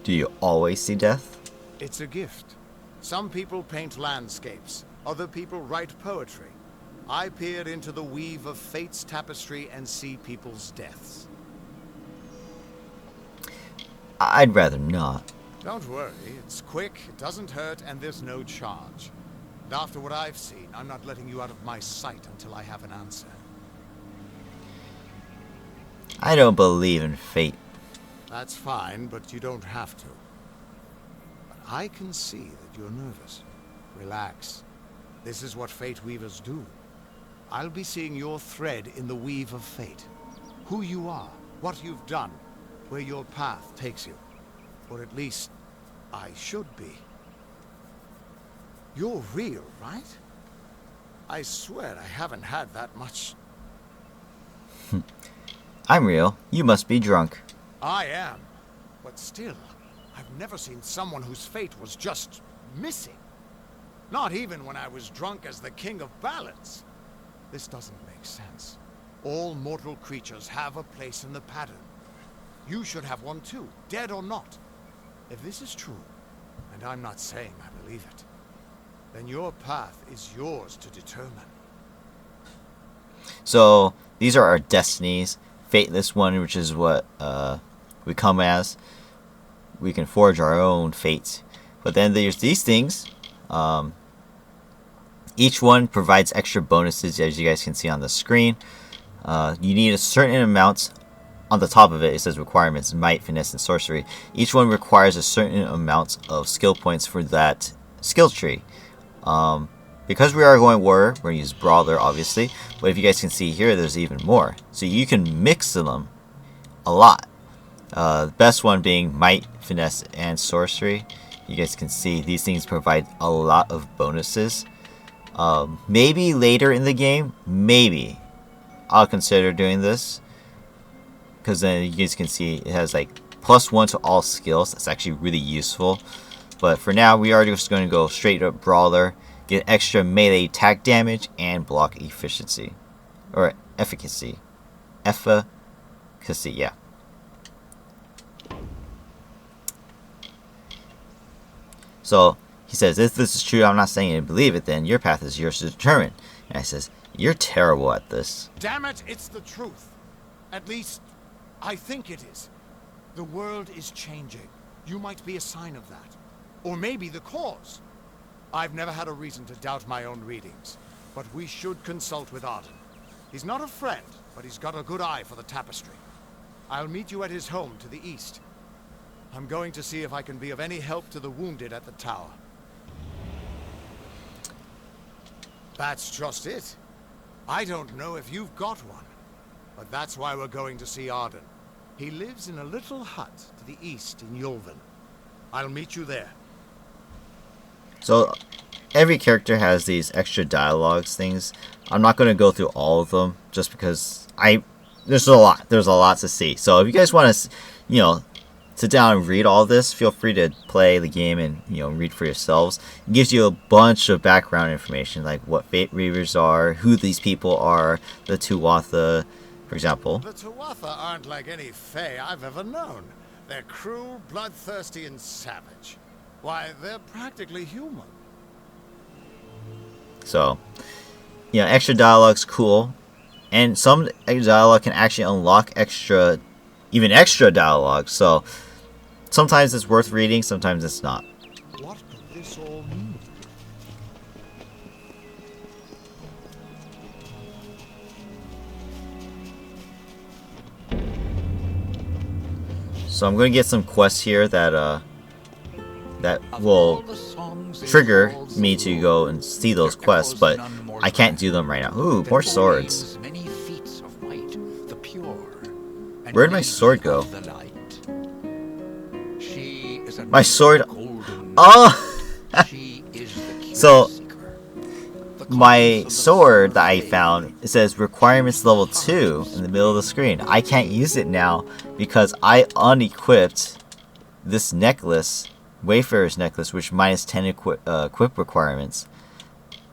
Do you always see death? It's a gift. Some people paint landscapes. Other people write poetry. I peer into the weave of fate's tapestry and see people's deaths. I'd rather not. Don't worry, it's quick, it doesn't hurt, and there's no charge. And after what I've seen, I'm not letting you out of my sight until I have an answer. I don't believe in fate. That's fine, but you don't have to. But I can see that you're nervous. Relax. This is what fate weavers do. I'll be seeing your thread in the weave of fate. Who you are, what you've done, where your path takes you. Or at least, I should be. You're real, right? I swear I haven't had that much. I'm real. You must be drunk. I am. But still, I've never seen someone whose fate was just missing. Not even when I was drunk as the king of ballads. This doesn't make sense. All mortal creatures have a place in the pattern. You should have one too, dead or not. If this is true, and I'm not saying I believe it, then your path is yours to determine. So, these are our destinies. Fateless one, which is what we come as. We can forge our own fate. But then there's these things. Each one provides extra bonuses, as you guys can see on the screen. You need a certain amount. On the top of it, it says requirements, might, finesse, and sorcery. Each one requires a certain amount of skill points for that skill tree. Because we are going warrior, we're going to use brawler, obviously. But if you guys can see here, there's even more. So you can mix them a lot. The best one being might, finesse, and sorcery. You guys can see these things provide a lot of bonuses. Maybe later in the game, maybe I'll consider doing this. Because then you guys can see it has like +1 to all skills. That's actually really useful. But for now, we are just going to go straight up brawler, get extra melee attack damage, and block efficiency. Or efficacy. Efficacy, yeah. So he says, if this is true, I'm not saying you believe it, then your path is yours to determine. And I says, you're terrible at this. Damn it, it's the truth. At least, I think it is. The world is changing. You might be a sign of that. Or maybe the cause. I've never had a reason to doubt my own readings. But we should consult with Arden. He's not a friend, but he's got a good eye for the tapestry. I'll meet you at his home to the east. I'm going to see if I can be of any help to the wounded at the tower. That's just it. I don't know if you've got one. But that's why we're going to see Arden. He lives in a little hut to the east in Yulven. I'll meet you there. So, every character has these extra dialogues things. I'm not going to go through all of them, just because there's a lot. There's a lot to see. So, if you guys want to, sit down and read all this, feel free to play the game and, read for yourselves. It gives you a bunch of background information, like what Fate Reavers are, who these people are, the Tuatha, for example. The Tuatha aren't like any Fae I've ever known. They're cruel, bloodthirsty, and savage. Why, they're practically human. So, extra dialogue's cool. And some dialogue can actually unlock even extra dialogue. So, sometimes it's worth reading, sometimes it's not. What could this all mean? So I'm going to get some quests here that will trigger me to go and see those quests, but I can't do them right now. Ooh, more swords. Where'd my sword go? My sword... Oh! So, my sword that I found, it says requirements level 2 in the middle of the screen. I can't use it now because I unequipped this necklace, Wayfarer's necklace, which minus 10 equip requirements.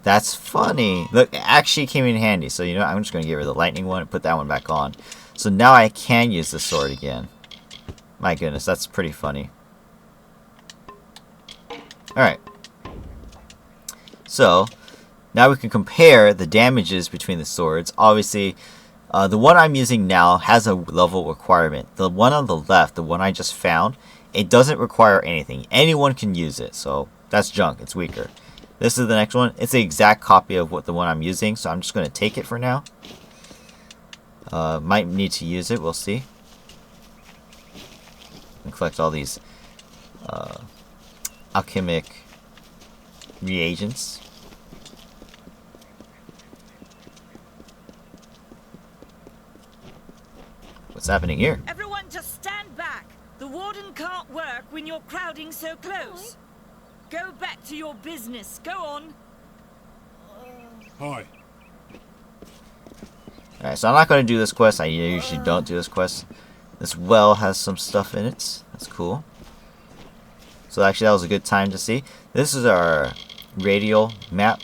That's funny. Look, it actually came in handy. So, I'm just going to get rid of the lightning one and put that one back on. So now I can use the sword again. My goodness, that's pretty funny. Alright. So, now we can compare the damages between the swords. Obviously, the one I'm using now has a level requirement. The one on the left, the one I just found, it doesn't require anything. Anyone can use it, so that's junk. It's weaker. This is the next one. It's the exact copy of what the one I'm using, so I'm just going to take it for now. Might need to use it. We'll see. And collect all these alchemic reagents. What's happening here? Everyone just stand back. The warden can't work when you're crowding so close. Go back to your business. Go on. Hi. Alright, so I'm not going to do this quest. I usually don't do this quest. This well has some stuff in it. That's cool. So actually that was a good time to see. This is our radial map.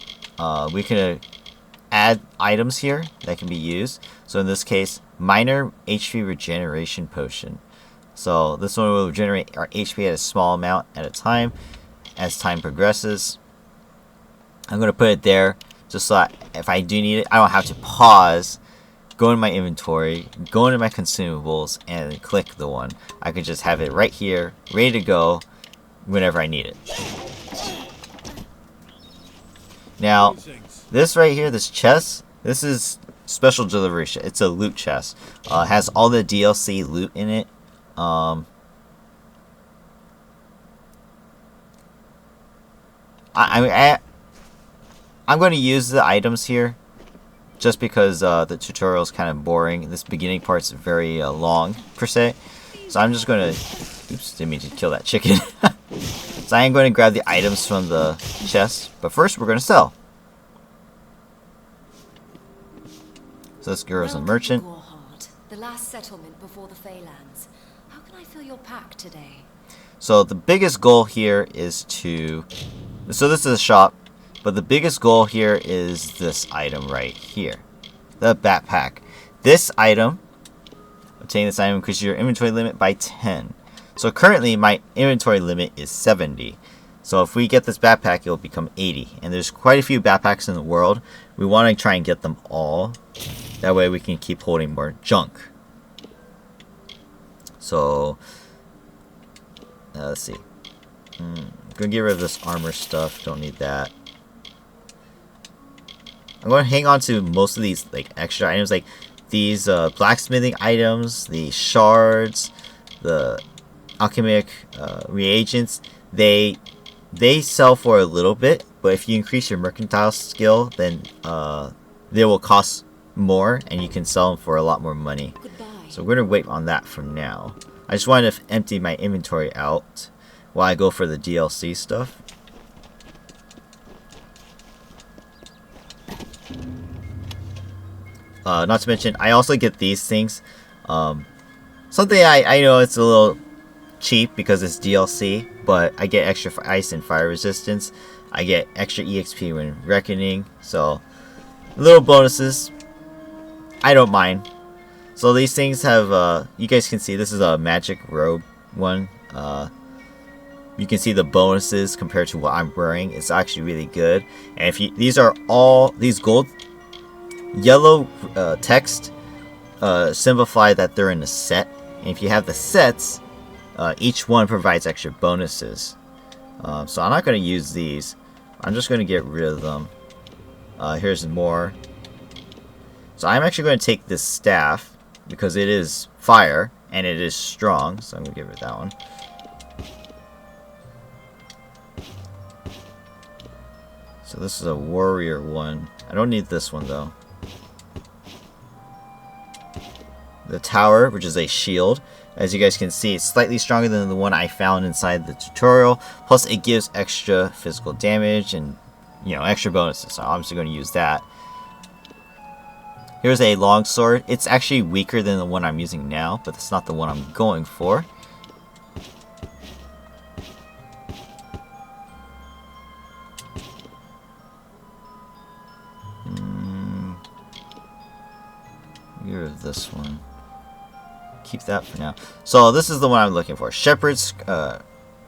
We can add items here that can be used. So in this case, minor HP regeneration potion. So this one will regenerate our HP at a small amount at a time as time progresses. I'm going to put it there just so that if I do need it, I don't have to pause, go into my inventory, go into my consumables, and click the one. I could just have it right here, ready to go whenever I need it. Now, this right here, this chest, this is special delivery. It's a loot chest. It has all the DLC loot in it. I'm going to use the items here just because the tutorial is kind of boring. This beginning part's very long, per se. So I'm just going to... Oops, didn't mean to kill that chicken. So I am going to grab the items from the chest. But first, we're going to sell. So this girl is a merchant. The last settlement before the Feylands. How can I fill your pack today? So the biggest goal here is to... So this is a shop. But the biggest goal here is this item right here. The backpack. This item... Obtaining this item increases your inventory limit by 10. So currently my inventory limit is 70. So if we get this backpack, it will become 80. And there's quite a few backpacks in the world. We want to try and get them all. That way we can keep holding more junk. So, let's see. I'm going to get rid of this armor stuff. Don't need that. I'm going to hang on to most of these like extra items, like these blacksmithing items, the shards, the alchemic reagents. They sell for a little bit, but if you increase your mercantile skill, then they will cost more, and you can sell them for a lot more money. Goodbye. So we're going to wait on that for now. I just wanted to empty my inventory out while I go for the DLC stuff. Not to mention, I also get these things. Something I know it's a little cheap because it's DLC, but I get extra ice and fire resistance. I get extra EXP when reckoning, so little bonuses. I don't mind. So these things have, you guys can see this is a magic robe one. You can see the bonuses compared to what I'm wearing. It's actually really good. And if you, these are all, these gold, yellow text simplify that they're in a set. And if you have the sets, each one provides extra bonuses. So I'm not going to use these. I'm just going to get rid of them. Here's more. So I'm actually going to take this staff because it is fire and it is strong. So I'm going to give it that one. So this is a warrior one. I don't need this one though. The tower, which is a shield. As you guys can see, it's slightly stronger than the one I found inside the tutorial. Plus it gives extra physical damage and, you know, extra bonuses. So I'm obviously going to use that. Here's a longsword. It's actually weaker than the one I'm using now, but that's not the one I'm going for. Get rid of this one. Keep that for now. So this is the one I'm looking for. Shepherd's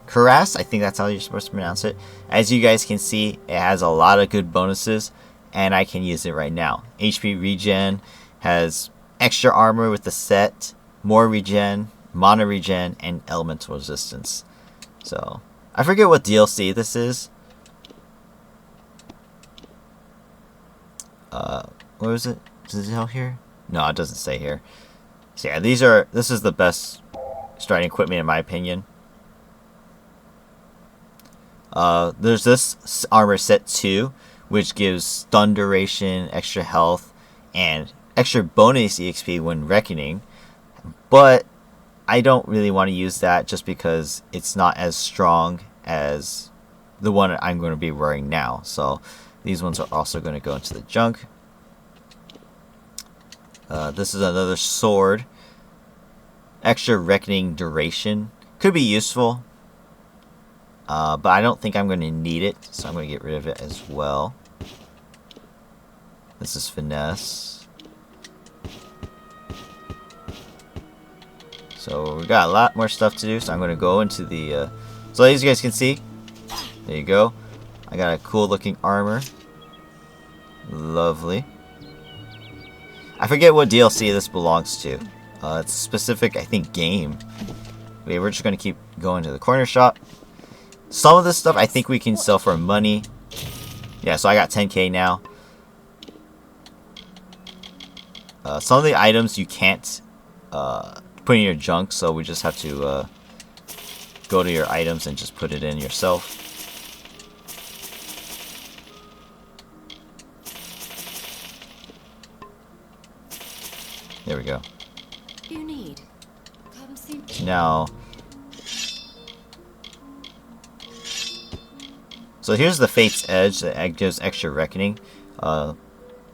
Cuirass, I think that's how you're supposed to pronounce it. As you guys can see, it has a lot of good bonuses, and I can use it right now. HP regen, has extra armor with the set, more regen, mana regen, and elemental resistance. So, I forget what DLC this is. What was it? Does it tell here? No, it doesn't say here. So yeah, this is the best striding equipment in my opinion. There's this armor set 2, which gives stun duration, extra health, and extra bonus EXP when reckoning. But I don't really want to use that just because it's not as strong as the one I'm going to be wearing now. So these ones are also going to go into the junk. This is another sword. Extra reckoning duration. Could be useful. But I don't think I'm going to need it. So I'm going to get rid of it as well. This is finesse. So we got a lot more stuff to do. So I'm going to go into the... So as you guys can see. There you go. I got a cool looking armor. Lovely. I forget what DLC this belongs to. It's a specific, I think, game. Okay, we're just going to keep going to the corner shop. Some of this stuff I think we can sell for money. Yeah, so I got 10k now. Some of the items you can't put in your junk, so we just have to go to your items and just put it in yourself. There we go. You need. Come see. Now, so here's the Fate's Edge that gives extra reckoning.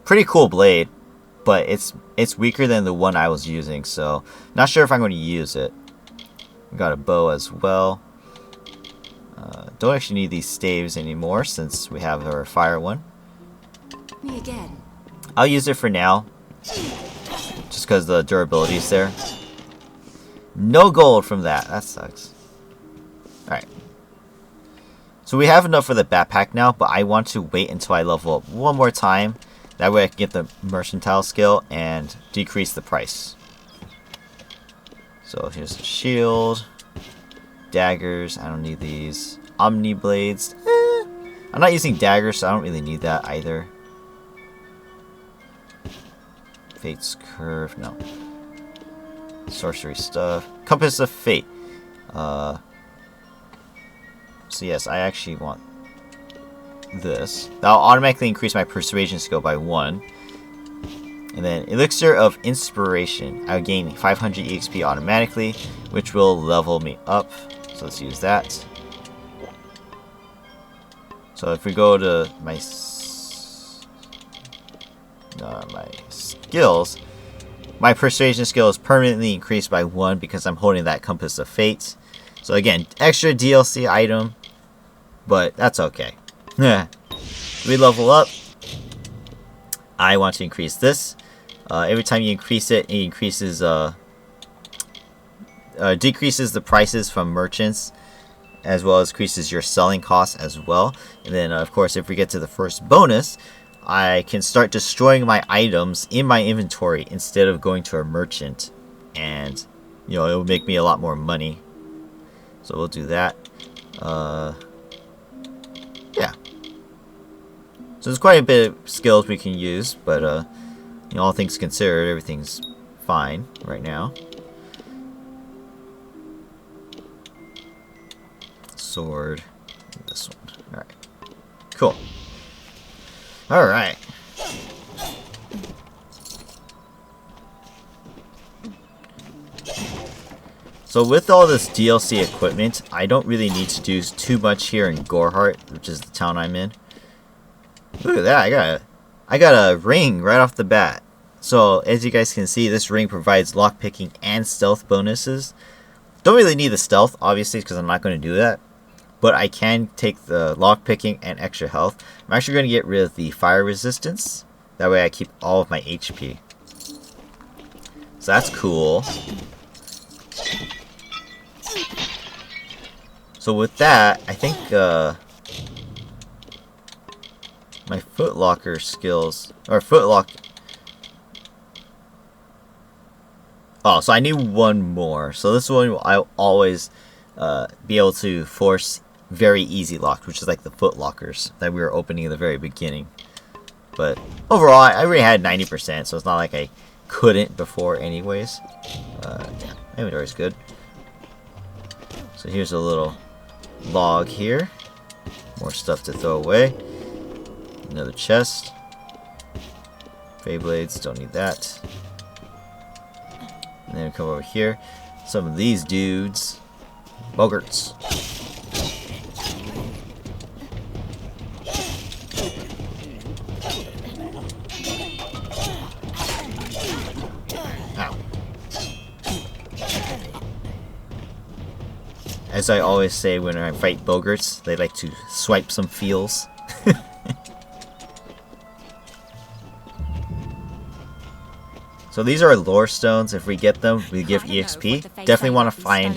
Pretty cool blade, but it's weaker than the one I was using, so not sure if I'm going to use it. We got a bow as well. Don't actually need these staves anymore since we have our fire one. Me again. I'll use it for now, just because the durability is there. No gold from that. That sucks. Alright. So we have enough for the backpack now, but I want to wait until I level up one more time. That way I can get the mercantile skill and decrease the price. So here's the shield. Daggers. I don't need these. Omni blades. I'm not using daggers, so I don't really need that either. Fate's curve. No. Sorcery stuff. Compass of Fate. So yes, I actually want this. That'll automatically increase my persuasion skill by 1. And then Elixir of Inspiration. I'll gain 500 EXP automatically, which will level me up. So let's use that. So if we go to my skills, my persuasion skill is permanently increased by 1 because I'm holding that Compass of Fate. So again, extra DLC item, but that's okay. We level up. I want to increase this. Every time you increase it, it increases, decreases the prices from merchants, as well as increases your selling costs as well. And then, of course, if we get to the first bonus, I can start destroying my items in my inventory instead of going to a merchant, and you know, it will make me a lot more money. So we'll do that. Yeah. So there's quite a bit of skills we can use, but you know, all things considered, everything's fine right now. Sword. This one. All right. Cool. All right. So with all this DLC equipment, I don't really need to do too much here in Gorehart, which is the town I'm in. Look at that, I got a ring right off the bat. So as you guys can see, this ring provides lockpicking and stealth bonuses. Don't really need the stealth, obviously, because I'm not going to do that. But I can take the lockpicking and extra health. I'm actually going to get rid of the fire resistance. That way I keep all of my HP. So that's cool. So with that, I think my footlocker skills, or footlock. Oh, so I need one more. So this one I'll always be able to force very easy lock, which is like the footlockers that we were opening in the very beginning. But overall, I already had 90%, so it's not like I couldn't before anyways. Yeah, inventory's good. So here's a little log here. More stuff to throw away. Another chest. Fey blades, don't need that. And then we come over here. Some of these dudes. Boggarts. Ow. As I always say when I fight Boggarts, they like to swipe some feels. So these are lore stones. If we get them, we give EXP. Definitely want to find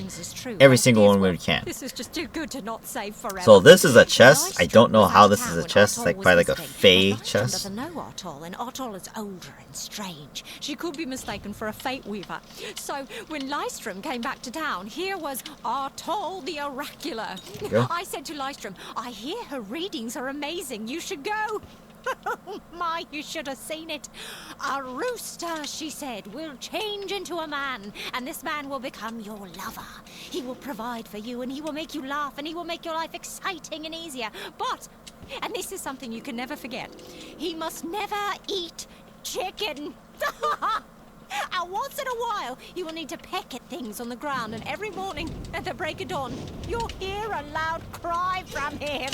every single one when we can. This is just too good to not save forever. So this is a chest. I don't know how this is a chest. It's like probably like a Fey chest. Doesn't know Artol, and Artol is older and strange. She could be mistaken for a fate weaver. So when Lystrom came back to town, here was Artol the Oracular. Go. I said to Lystrom, I hear her readings are amazing. You should go. Oh my, you should have seen it. A rooster, she said, will change into a man, and this man will become your lover. He will provide for you, and he will make you laugh, and he will make your life exciting and easier. But, and this is something you can never forget, he must never eat chicken. And once in a while, you will need to peck at things on the ground, and every morning at the break of dawn, you'll hear a loud cry from him.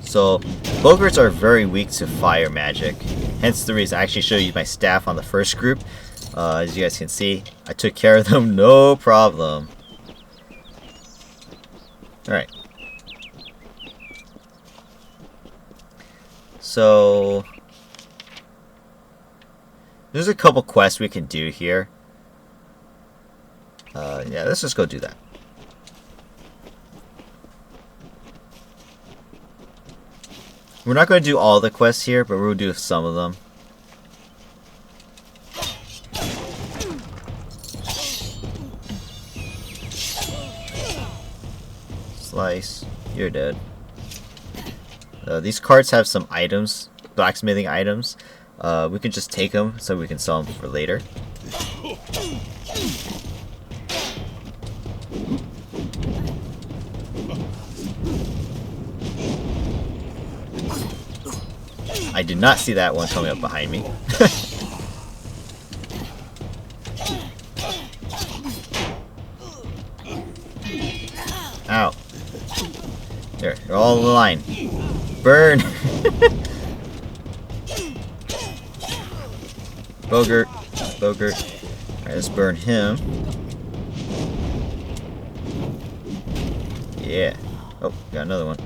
So, Boggarts are very weak to fire magic. Hence the reason I actually showed you my staff on the first group. As you guys can see, I took care of them, no problem. Alright. So, there's a couple quests we can do here. Yeah, let's just go do that. We're not going to do all the quests here, but we'll do some of them. Slice. You're dead. These carts have some items, blacksmithing items. We can just take them so we can sell them for later. I did not see that one coming up behind me. Ow. There, you're all in line. Burn! Boggart. Boggart. Alright, let's burn him. Yeah. Oh, got another one.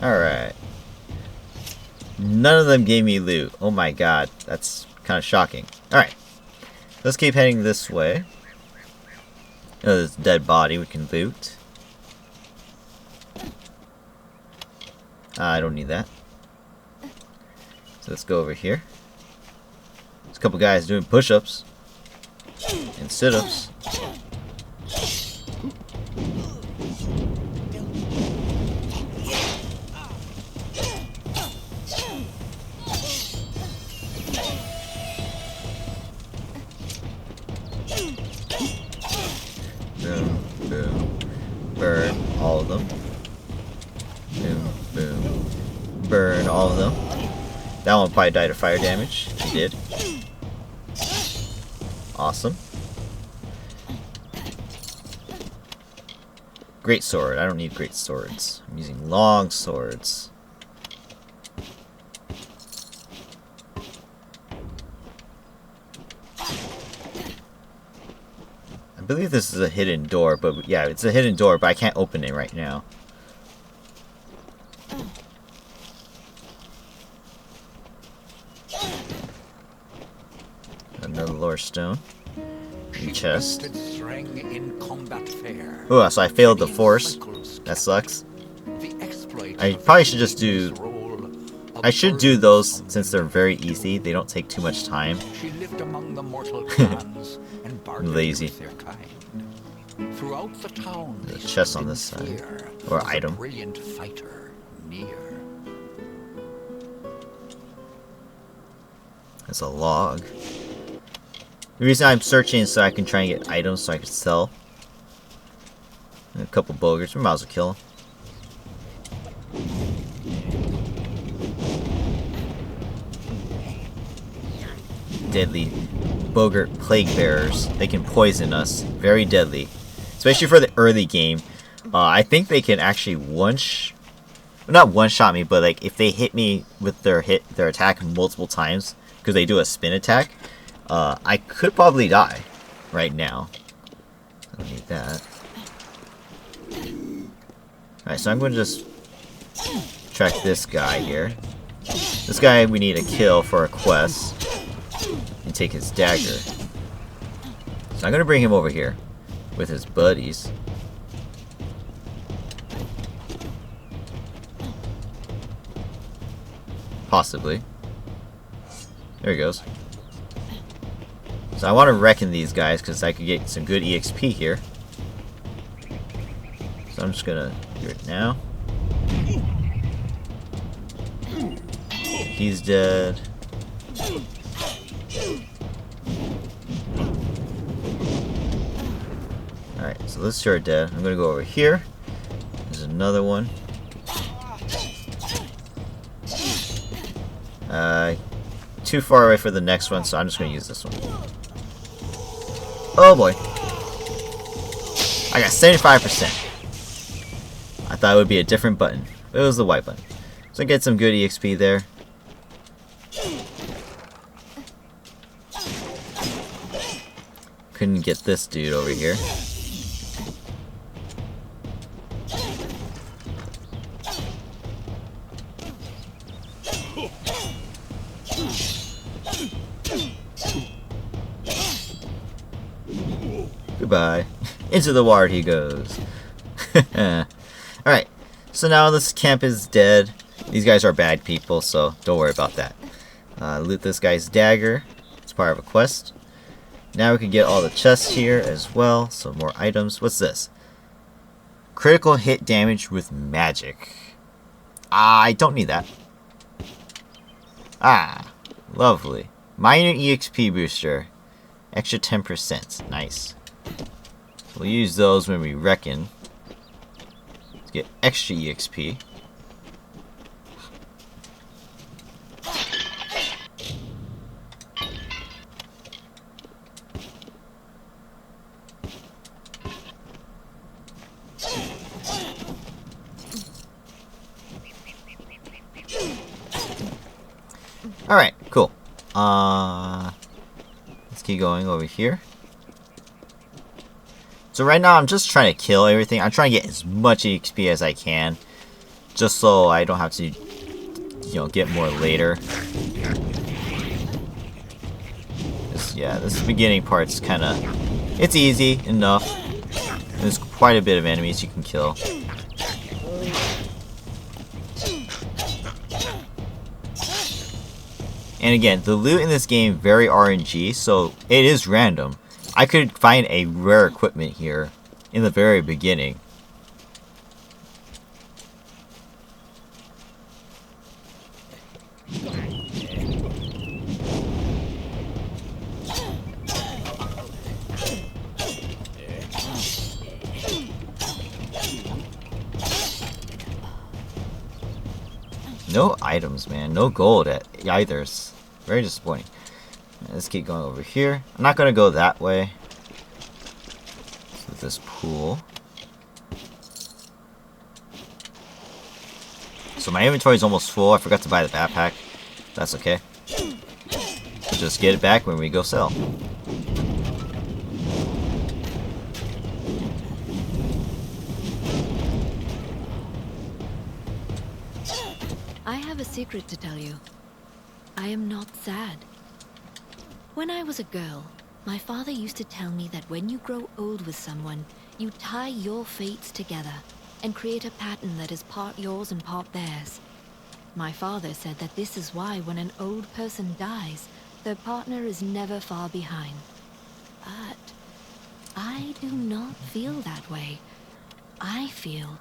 Alright. None of them gave me loot. Oh my god, that's kind of shocking. Alright. Let's keep heading this way. Oh, there's a dead body we can loot. I don't need that. So let's go over here. There's a couple guys doing push-ups. And sit-ups. Boom, boom. Burn all of them. Boom, boom. Burn all of them. That one probably died of fire damage. He did. Awesome. Great sword. I don't need great swords. I'm using long swords. I believe this is a hidden door, but yeah, it's a hidden door, but I can't open it right now. Another lore stone. New chest. In combat fair. Oh, so I failed the force. That sucks. I probably should just do... I should do those since they're very easy. They don't take too much time. She lived among the mortal clans and bargained Lazy. with their kind. Throughout the town, There's a chest on this side. Or item. Brilliant fighter near. That's a log. The reason I'm searching is so I can try and get items so I can sell. And a couple bogers. We might as well kill them. Deadly bogart plague bearers. They can poison us. Very deadly. Especially for the early game. I think they can actually not one-shot me, but like if they hit me with their attack multiple times, because they do a spin attack, I could probably die right now. I don't need that. Alright, so I'm going to just track this guy here. This guy we need to kill for a quest. And take his dagger. So I'm going to bring him over here with his buddies. Possibly. There he goes. So I want to reckon these guys because I could get some good EXP here. So I'm just gonna do it now. He's dead. Alright, so those two are dead. I'm gonna go over here. There's another one. Too far away for the next one, so I'm just gonna use this one. Oh boy. I got 75%. I thought it would be a different button. It was the white button. So I get some good EXP there. Couldn't get this dude over here. Goodbye. Into the water he goes. Alright, so now this camp is dead. These guys are bad people, so don't worry about that. Loot this guy's dagger. It's part of a quest. Now we can get all the chests here as well. So more items. What's this? Critical hit damage with magic. I don't need that. Ah, lovely. Minor EXP booster. Extra 10%. Nice. We'll use those when we reckon. Let's get extra EXP. Alright, cool. Let's keep going over here. So right now I'm just trying to kill everything. I'm trying to get as much EXP as I can. Just so I don't have to, get more later. This beginning part's kinda... It's easy enough. There's quite a bit of enemies you can kill. And again, the loot in this game very RNG, so it is random. I could find a rare equipment here in the very beginning. No items, man. No gold at either. It's very disappointing. Let's keep going over here. I'm not going to go that way. With this pool. So my inventory is almost full. I forgot to buy the backpack. That's okay. We'll just get it back when we go sell. I have a secret to tell you. I am not sad. When I was a girl, my father used to tell me that when you grow old with someone, you tie your fates together and create a pattern that is part yours and part theirs. My father said that this is why when an old person dies, their partner is never far behind. But I do not feel that way. I feel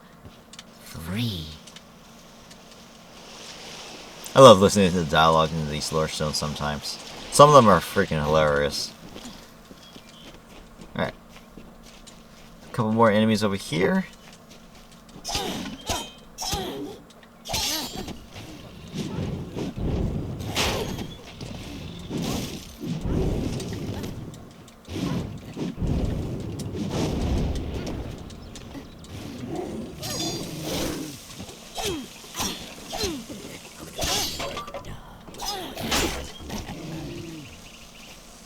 free. I love listening to the dialogue in these lore stones sometimes. Some of them are freaking hilarious. Alright. A couple more enemies over here.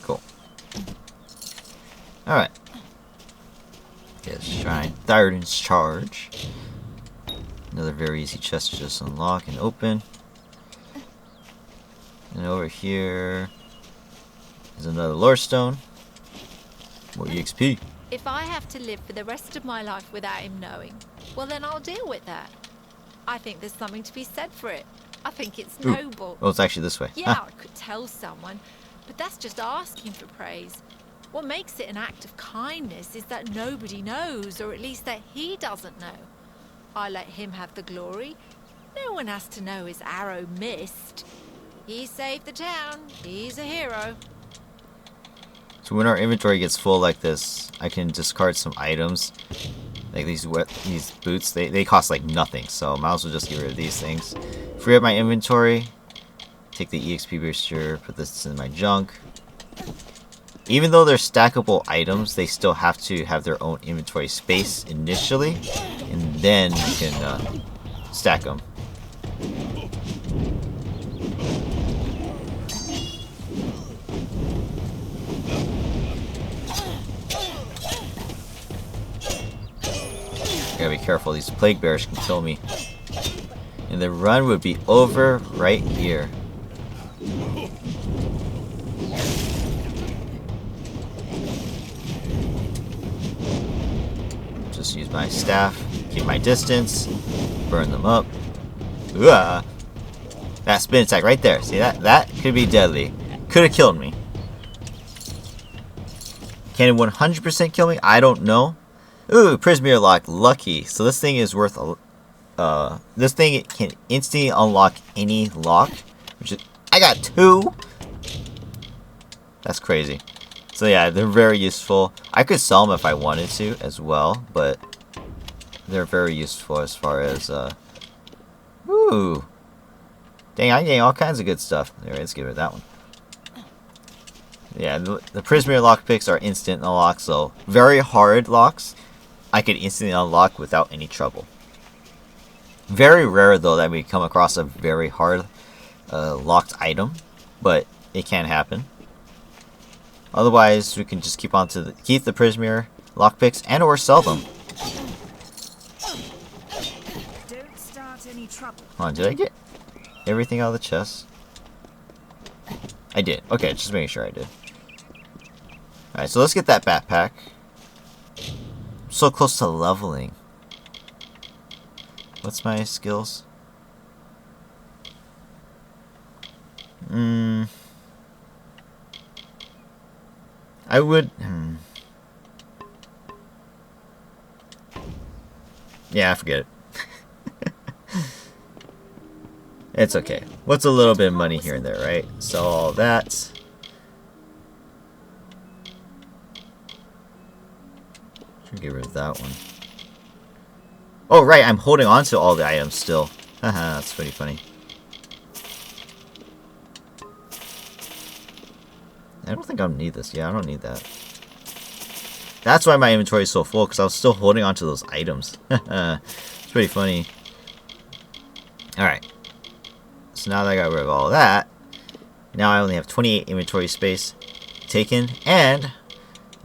Cool. Alright. Get shrine. Thyroid's charge. Another very easy chest to just unlock and open. And over here is another lore stone. More EXP. If I have to live for the rest of my life without him knowing, well then I'll deal with that. I think there's something to be said for it. I think it's Ooh. noble. Oh, it's actually this way. Yeah, I could tell someone, but that's just asking for praise. What makes it an act of kindness is that nobody knows, or at least that he doesn't know. I let him have the glory. No one has to know his arrow missed. He saved the town. He's a hero. So when our inventory gets full like this, I can discard some items. Like these boots, they cost like nothing, so I might as well just get rid of these things. Free up my inventory. Take the EXP booster, put this in my junk. Even though they're stackable items, they still have to have their own inventory space initially, and then you can stack them. Gotta be careful, these plague bears can kill me. And the run would be over right here. Just use my staff, keep my distance, burn them up. Ooh, that spin attack right there. See that? That could be deadly. Could have killed me. Can it 100% kill me? I don't know. Ooh, Prismere lock, lucky. So this thing is worth a. This thing can instantly unlock any lock, which is I got 2. That's crazy. So yeah, they're very useful. I could sell them if I wanted to as well, but they're very useful as far as Ooh, dang! I gain all kinds of good stuff. Alright, let's get rid of that one. Yeah, the Prismere lockpicks are instant unlock, so very hard locks I could instantly unlock without any trouble. Very rare though that we come across a very hard locked item, but it can happen. Otherwise, we can just keep the Prismere lockpicks and or sell them. Don't start any trouble. Hold on, did I get everything out of the chest? I did. Okay, just making sure I did. Alright, so let's get that backpack. So close to leveling. What's my skills? I would... Yeah, forget it. It's okay. What's a little bit of money here and there, right? Sell all that. Should get rid of that one. Oh, right, I'm holding on to all the items still. Haha, that's pretty funny. I don't think I'll need this. Yeah, I don't need that. That's why my inventory is so full, because I was still holding on to those items. It's pretty funny. Alright. So now that I got rid of all of that, now I only have 28 inventory space taken, and...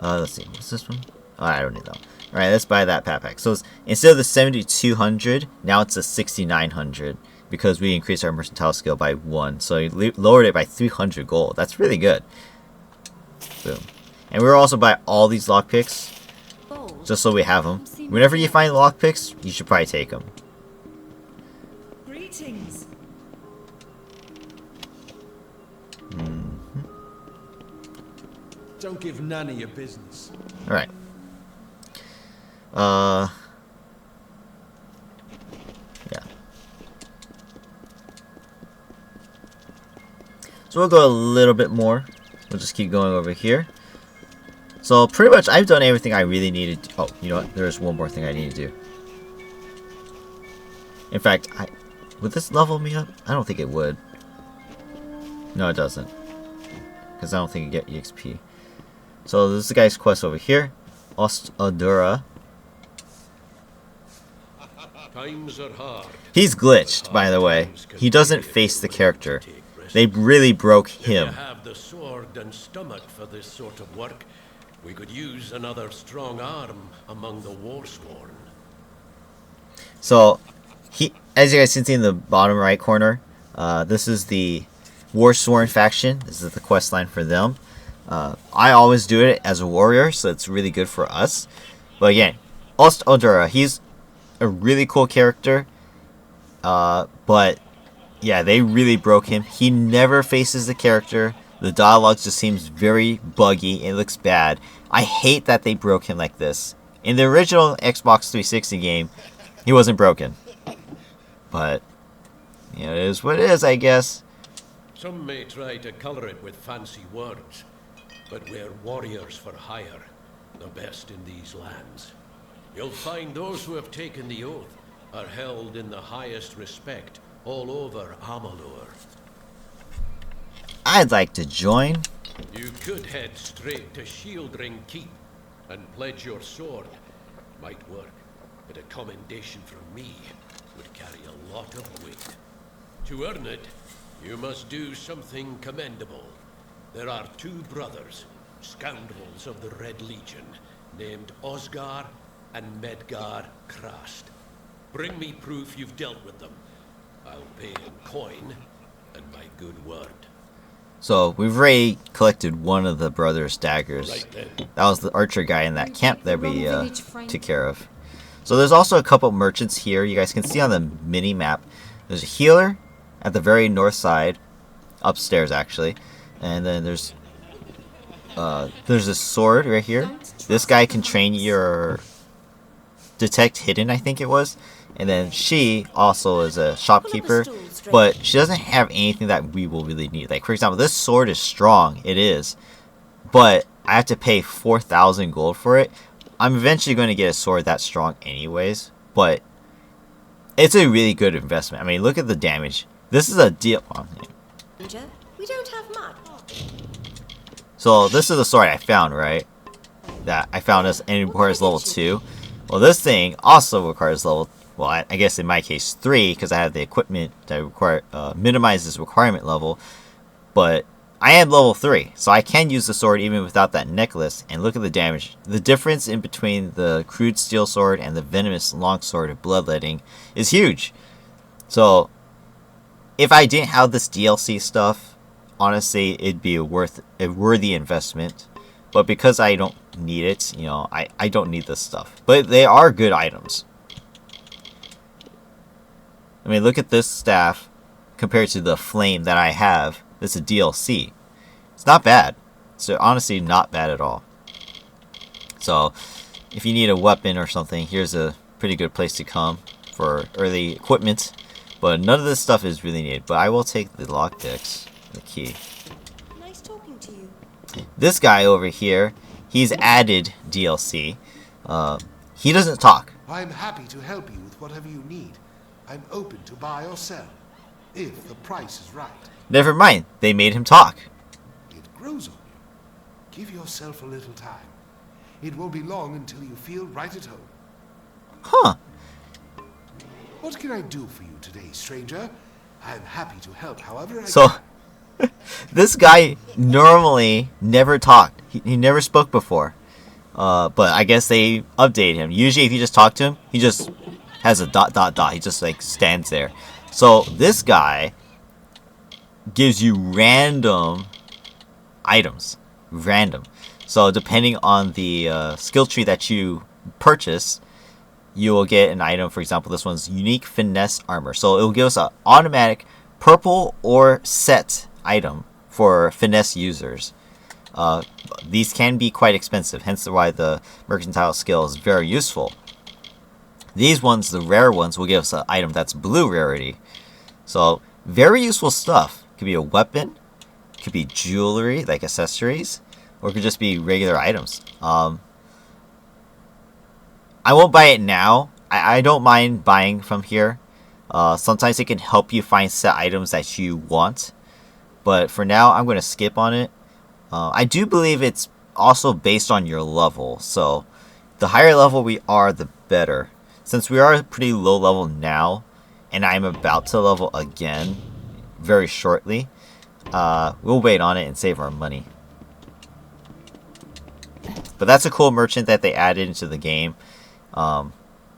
let's see, what's this one? Oh, I don't need that one. Alright, let's buy that backpack. So instead of the 7,200, now it's a 6,900, because we increased our mercantile skill by 1. So we lowered it by 300 gold. That's really good. Boom. And we'll also buy all these lockpicks, just so we have them. Whenever you find lockpicks, you should probably take them. Greetings. Don't give Nanny your business. Alright. Yeah. So we'll go a little bit more. We'll just keep going over here. So pretty much I've done everything I really needed to. Oh, you know what? There's one more thing I need to do. In fact, would this level me up? I don't think it would. No, it doesn't. Because I don't think you get EXP. So this is the guy's quest over here. Ostadura. Times are hard. He's glitched, by the way. He doesn't face the character. They really broke him. If you have the sword and stomach for this sort of work, we could use another strong arm among the warsworn. So, as you guys can see in the bottom right corner, this is the Warsworn faction. This is the quest line for them. I always do it as a warrior, so it's really good for us. But again, Ostadura, he's a really cool character. But yeah, they really broke him. He never faces the character. The dialogue just seems very buggy. It looks bad. I hate that they broke him like this. In the original Xbox 360 game, he wasn't broken. But, you know, it is what it is, I guess. Some may try to color it with fancy words, but we're warriors for hire, the best in these lands. You'll find those who have taken the oath are held in the highest respect all over Amalur. I'd like to join. You could head straight to Shieldring Keep and pledge your sword. Might work, but a commendation from me would carry a lot of weight. To earn it, you must do something commendable. There are two brothers, scoundrels of the Red Legion, named Osgar and Medgar Krast. Bring me proof you've dealt with them. I'll pay in coin and my good word. So, we've already collected one of the brothers' daggers. Right then. That was the archer guy in that camp that we took care of. So there's also a couple merchants here. You guys can see on the mini-map. There's a healer at the very north side. Upstairs, actually. And then there's a sword right here. This guy can train your detect hidden, I think it was. And then she also is a shopkeeper, but she doesn't have anything that we will really need. Like, for example, this sword is strong. It is. But I have to pay 4,000 gold for it. I'm eventually going to get a sword that's strong anyways, but it's a really good investment. I mean, look at the damage. This is a deal. We don't have much. So this is the sword I found, right? That I found this and it requires level 2. Well, this thing also requires level, well, I guess in my case 3, because I have the equipment that minimizes requirement level. But I am level 3, so I can use the sword even without that necklace. And look at the damage. The difference in between the crude steel sword and the venomous longsword of bloodletting is huge. So if I didn't have this DLC stuff, honestly, it'd be a worthy investment. But because I don't need it, you know, I don't need this stuff. But they are good items. I mean, look at this staff compared to the flame that I have. This is a DLC. It's not bad. It's honestly not bad at all. So, if you need a weapon or something, here's a pretty good place to come for early equipment. But none of this stuff is really needed. But I will take the lockpicks, the key. Nice talking to you. This guy over here, he's added DLC. He doesn't talk. I'm happy to help you with whatever you need. I'm open to buy or sell, if the price is right. Never mind, they made him talk. It grows on you. Give yourself a little time. It won't be long until you feel right at home. Huh. What can I do for you today, stranger? I'm happy to help however I So, can. this guy normally never talked. He never spoke before. But I guess they updated him. Usually if you just talk to him, he just has a ... He just like stands there. So this guy gives you random items. random. So depending on the skill tree that you purchase, you will get an item. For example, this one's unique finesse armor. So it will give us an automatic purple or set item for finesse users. These can be quite expensive, hence why the mercantile skill is very useful. These ones, the rare ones, will give us an item that's blue rarity. So very useful stuff. Could be a weapon, could be jewelry like accessories, or it could just be regular items. I won't buy it now. I don't mind buying from here. Sometimes it can help you find set items that you want, but for now I'm going to skip on it. I do believe it's also based on your level, so the higher level we are, the better. Since we are pretty low level now, and I'm about to level again very shortly, we'll wait on it and save our money. But that's a cool merchant that they added into the game.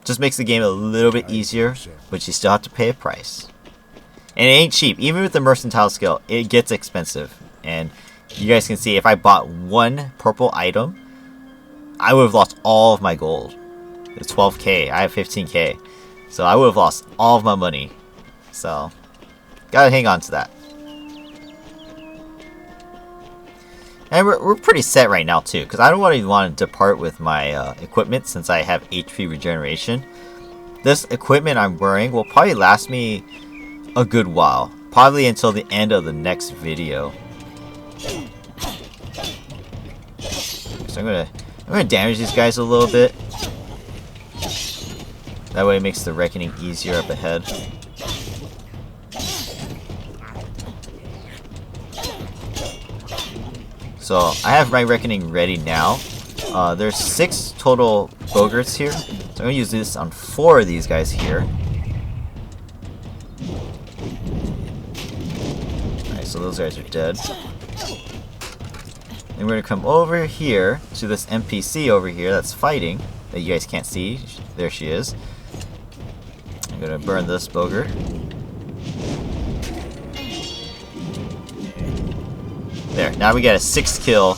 Just makes the game a little bit easier, but you still have to pay a price. And it ain't cheap. Even with the mercantile skill, it gets expensive. And you guys can see if I bought one purple item, I would have lost all of my gold. It's 12k. I have 15k. So I would have lost all of my money. So, gotta hang on to that. And we're pretty set right now too, because I don't want to depart with my equipment since I have HP regeneration. This equipment I'm wearing will probably last me a good while. Probably until the end of the next video. So I'm gonna damage these guys a little bit. That way it makes the reckoning easier up ahead. So I have my reckoning ready now. There's 6 total bogarts here. So I'm gonna use this on 4 of these guys here. Alright, so those guys are dead. And we're gonna come over here to this NPC over here that's fighting, that you guys can't see. There she is. I'm gonna burn this bogart. There, now we got a 6 kill.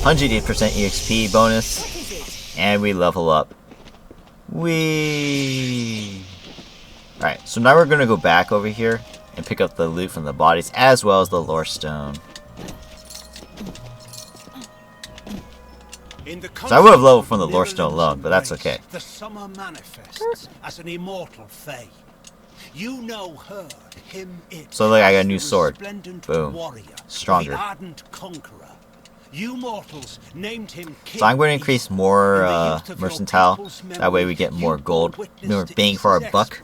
108% EXP bonus. And we level up. Whee! Alright, so now we're gonna go back over here and pick up the loot from the bodies as well as the lore stone. So I would have leveled from the lore stone alone, but that's okay. The summer manifests as an immortal fae. You know her, him, it. So look, I got a new sword. Boom. Stronger. The ardent conqueror. You mortals named him king. So I'm going to increase more mercantile. That way we get more gold. More bang for our buck.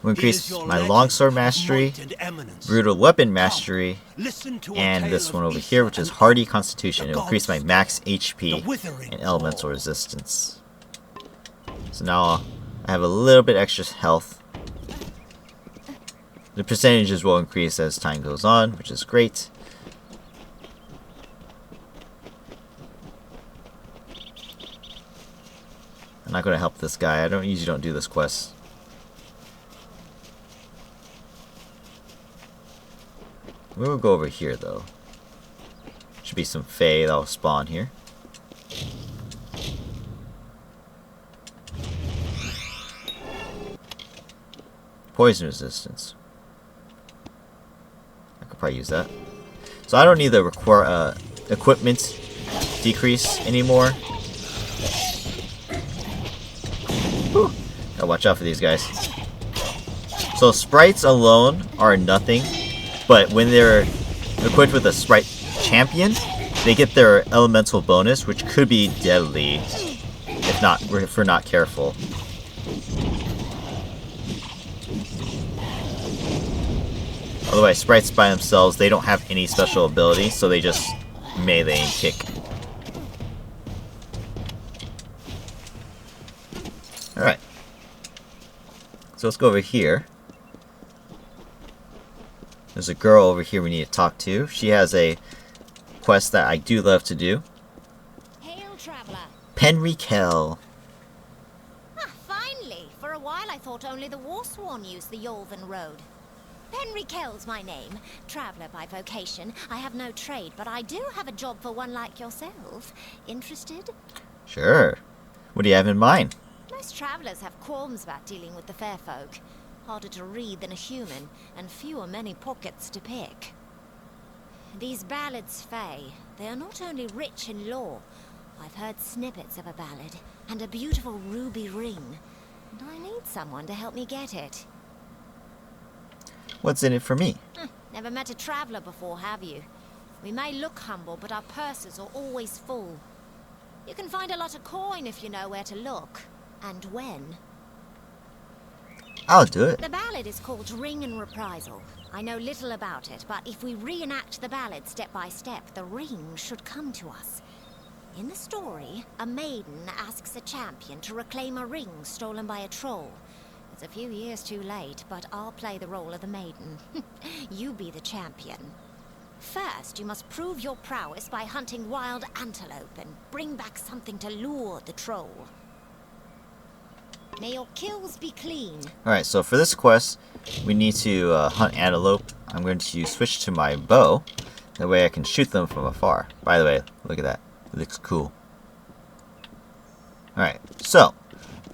We'll increase my longsword mastery, brutal weapon mastery, and this one over here, which is hardy constitution. It'll increase my max HP and elemental resistance. So now I have a little bit extra health. The percentages will increase as time goes on, which is great. I'm not going to help this guy. I usually don't do this quest. We'll go over here though. Should be some fae that'll spawn here. Poison resistance. I could probably use that. So I don't need the equipment decrease anymore. Whew. Gotta watch out for these guys. So sprites alone are nothing. But when they're equipped with a Sprite Champion, they get their elemental bonus, which could be deadly if we're not careful. Otherwise, Sprites by themselves, they don't have any special ability, so they just melee and kick. Alright. So let's go over here. There's a girl over here we need to talk to. She has a quest that I do love to do. Hail, traveler. Penrikel. Ah, finally. For a while I thought only the Warsworn used the Yolven Road. Henry Kell's my name. Traveller by vocation. I have no trade, but I do have a job for one like yourself. Interested? Sure. What do you have in mind? Most travellers have qualms about dealing with the fair folk. Harder to read than a human, and fewer many pockets to pick. These ballads, Fae, they are not only rich in lore. I've heard snippets of a ballad, and a beautiful ruby ring. And I need someone to help me get it. What's in it for me? Never met a traveller before, have you? We may look humble, but our purses are always full. You can find a lot of coin if you know where to look, and when. I'll do it. The ballad is called Ring and Reprisal. I know little about it, but if we reenact the ballad step by step, the ring should come to us. In the story, a maiden asks a champion to reclaim a ring stolen by a troll. It's a few years too late, but I'll play the role of the maiden. You be the champion. First, you must prove your prowess by hunting wild antelope and bring back something to lure the troll. May your kills be clean. Alright, so for this quest, we need to hunt antelope. I'm going to switch to my bow. That way I can shoot them from afar. By the way, look at that. It looks cool. Alright, so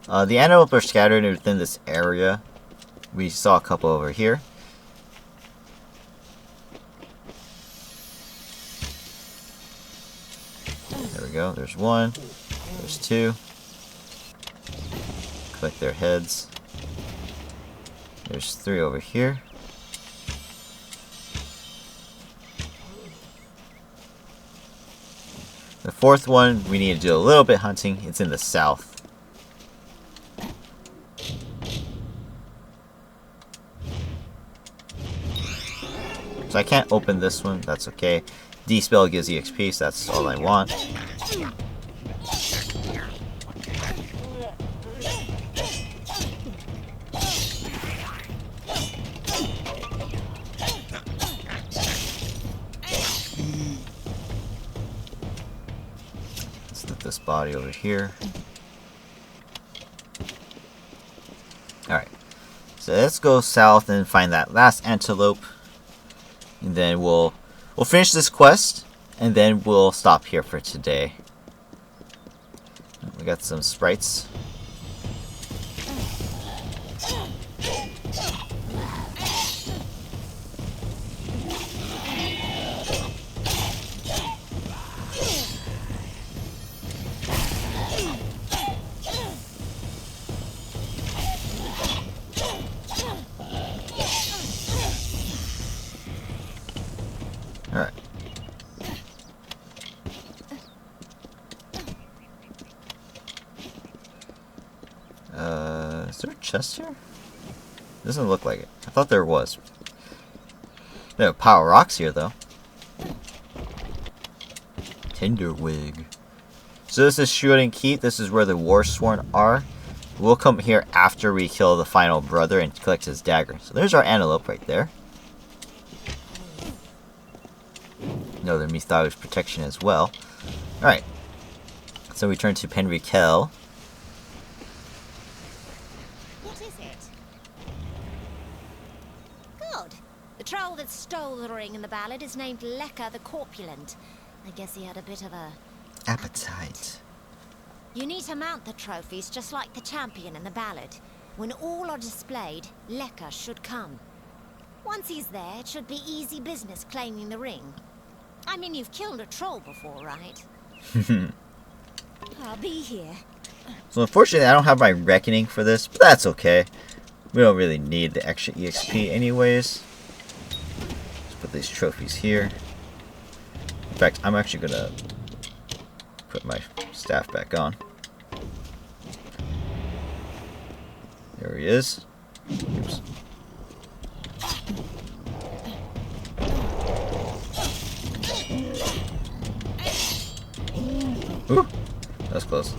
the antelope are scattered within this area. We saw a couple over here. There we go. There's one. There's two. Collect their heads. There's three over here. The fourth one, we need to do a little bit hunting. It's in the south. So I can't open this one. That's okay. D-spell gives EXP, so that's all I want. Let's put this body over here. Alright. So let's go south and find that last antelope. And then we'll finish this quest, and then we'll stop here for today. We got some sprites. Alright. Is there a chest here? Doesn't look like it. I thought there was. There are a pile of rocks here, though. Tinderwig. So this is Shooting Keep. This is where the Warsworn are. We'll come here after we kill the final brother and collect his dagger. So there's our antelope right there. Another Mythologic protection as well. Alright. So we turn to Penrikel. What is it? Good. The troll that stole the ring in the ballad is named Lecker the Corpulent. I guess he had a bit of a... appetite. You need to mount the trophies just like the champion in the ballad. When all are displayed, Lecker should come. Once he's there, it should be easy business claiming the ring. I mean, you've killed a troll before, right? I'll be here. So unfortunately, I don't have my reckoning for this, but that's okay. We don't really need the extra EXP anyways. Let's put these trophies here. In fact, I'm actually gonna put my staff back on. There he is. Oops. Ooh, that's close.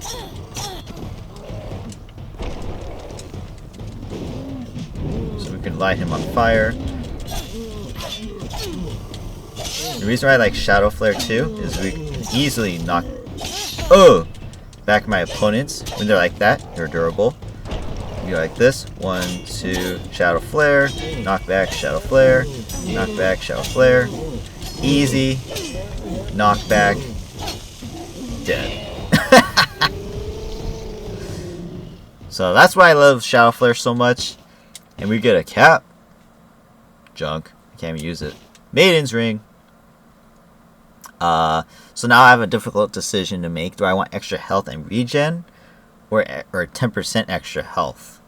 So we can light him on fire. The reason why I like Shadow Flare too is we can easily knock back my opponents when they're like that. They're durable. Go like this. 1, 2, Shadow Flare, knock back, Shadow Flare, knock back, Shadow Flare. Easy, knock back, dead. So that's why I love Shadow Flare so much. And we get a cap. Junk. Can't even use it. Maiden's Ring. So now I have a difficult decision to make. Do I want extra health and regen, or 10% extra health?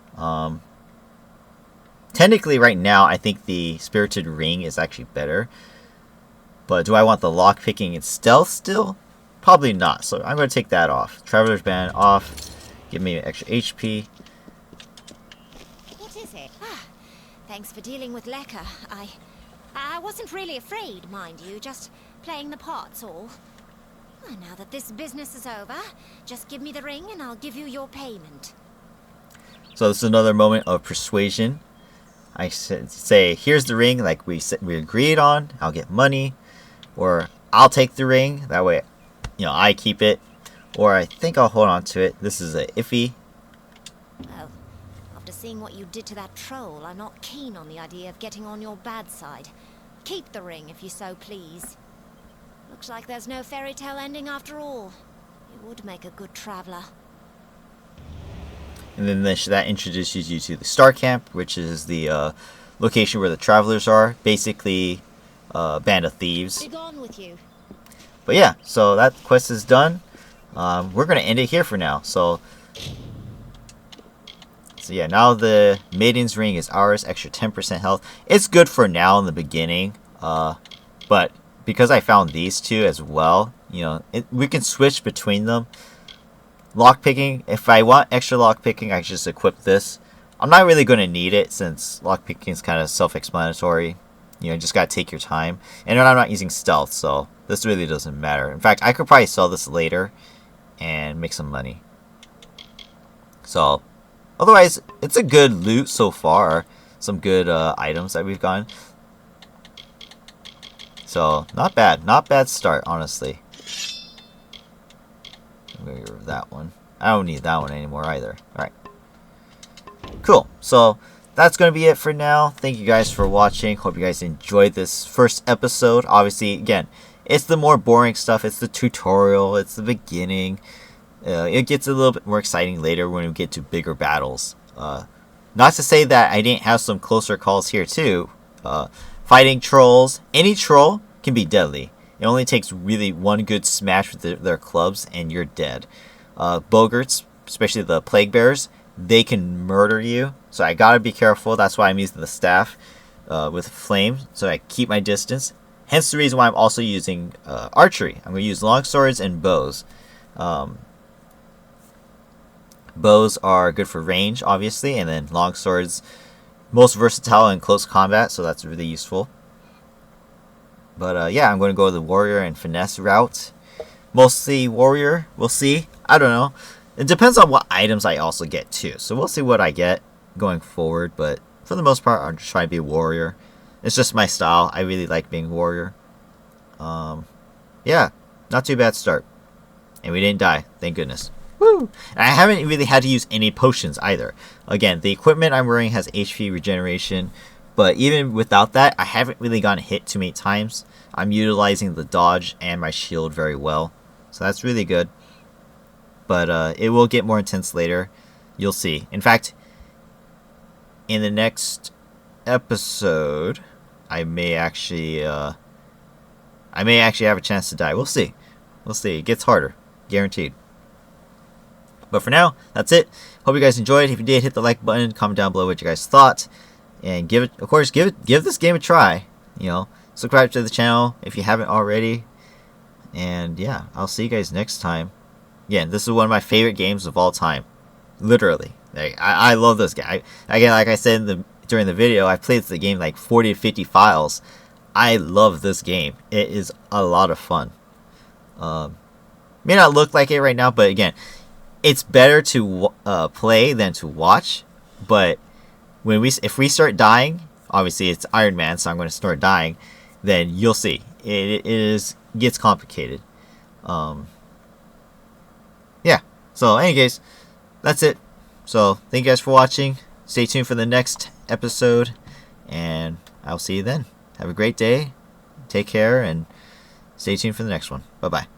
Technically, right now, I think the Spirited Ring is actually better. But do I want the lock picking and stealth still? Probably not. So I'm going to take that off. Traveler's Band off. Give me extra HP. What is it? Thanks for dealing with Lekka. I wasn't really afraid, mind you. Just playing the parts all. Now that this business is over, just give me the ring and I'll give you your payment. So this is another moment of persuasion. I say, here's the ring, like we agreed on. I'll get money, or I'll take the ring. That way, I keep it, or I think I'll hold on to it. This is a iffy. Well, after seeing what you did to that troll, I'm not keen on the idea of getting on your bad side. Keep the ring if you so please. Looks like there's no fairy tale ending after all. You would make a good traveler. And then that introduces you to the Star Camp, which is the location where the travelers are. Basically, a band of thieves. Be gone with you. But yeah, so that quest is done. We're going to end it here for now. So yeah, now the Maiden's Ring is ours. Extra 10% health. It's good for now in the beginning. But because I found these two as well, we can switch between them. Lockpicking, if I want extra lockpicking, I just equip this. I'm not really going to need it since lockpicking is kind of self-explanatory. Just got to take your time. And I'm not using stealth, so this really doesn't matter. In fact, I could probably sell this later and make some money. So, otherwise, it's a good loot so far. Some good items that we've gotten. So, not bad. Not bad start, honestly. I'm going to get rid of that one. I don't need that one anymore either. Alright. Cool. So, that's going to be it for now. Thank you guys for watching. Hope you guys enjoyed this first episode. Obviously, again, it's the more boring stuff. It's the tutorial. It's the beginning. It gets a little bit more exciting later when we get to bigger battles. Not to say that I didn't have some closer calls here too. Fighting trolls. Any troll can be deadly. It only takes really one good smash with their clubs and you're dead. Bogarts, especially the plague bearers, they can murder you. So I gotta be careful. That's why I'm using the staff with flame. So I keep my distance. Hence the reason why I'm also using archery. I'm going to use long swords and bows. Bows are good for range, obviously. And then long swords, most versatile in close combat. So that's really useful. But yeah, I'm going to go the warrior and finesse route. Mostly warrior. We'll see. I don't know. It depends on what items I also get too. So we'll see what I get going forward. But for the most part, I'm just trying to be a warrior. It's just my style. I really like being warrior. Yeah, not too bad start. And we didn't die. Thank goodness. Woo! And I haven't really had to use any potions either. Again, the equipment I'm wearing has HP regeneration. But even without that, I haven't really gotten hit too many times. I'm utilizing the dodge and my shield very well. So that's really good. But it will get more intense later. You'll see. In fact, in the next episode, I may actually have a chance to die. We'll see. We'll see. It gets harder. Guaranteed. But for now, that's it. Hope you guys enjoyed. If you did, hit the like button. Comment down below what you guys thought. And give this game a try. Subscribe to the channel if you haven't already. And yeah, I'll see you guys next time. Again, this is one of my favorite games of all time. Literally. I love this game. Again, like I said during the video, I played the game like 40 to 50 files. I love this game. It is a lot of fun. May not look like it right now, but again, it's better to play than to watch. But if we start dying, obviously it's Ironman, so I'm going to start dying. Then you'll see it gets complicated. Yeah. So, anyways, that's it. So thank you guys for watching. Stay tuned for the next episode, and I'll see you then. Have a great day. Take care, and stay tuned for the next one. Bye-bye.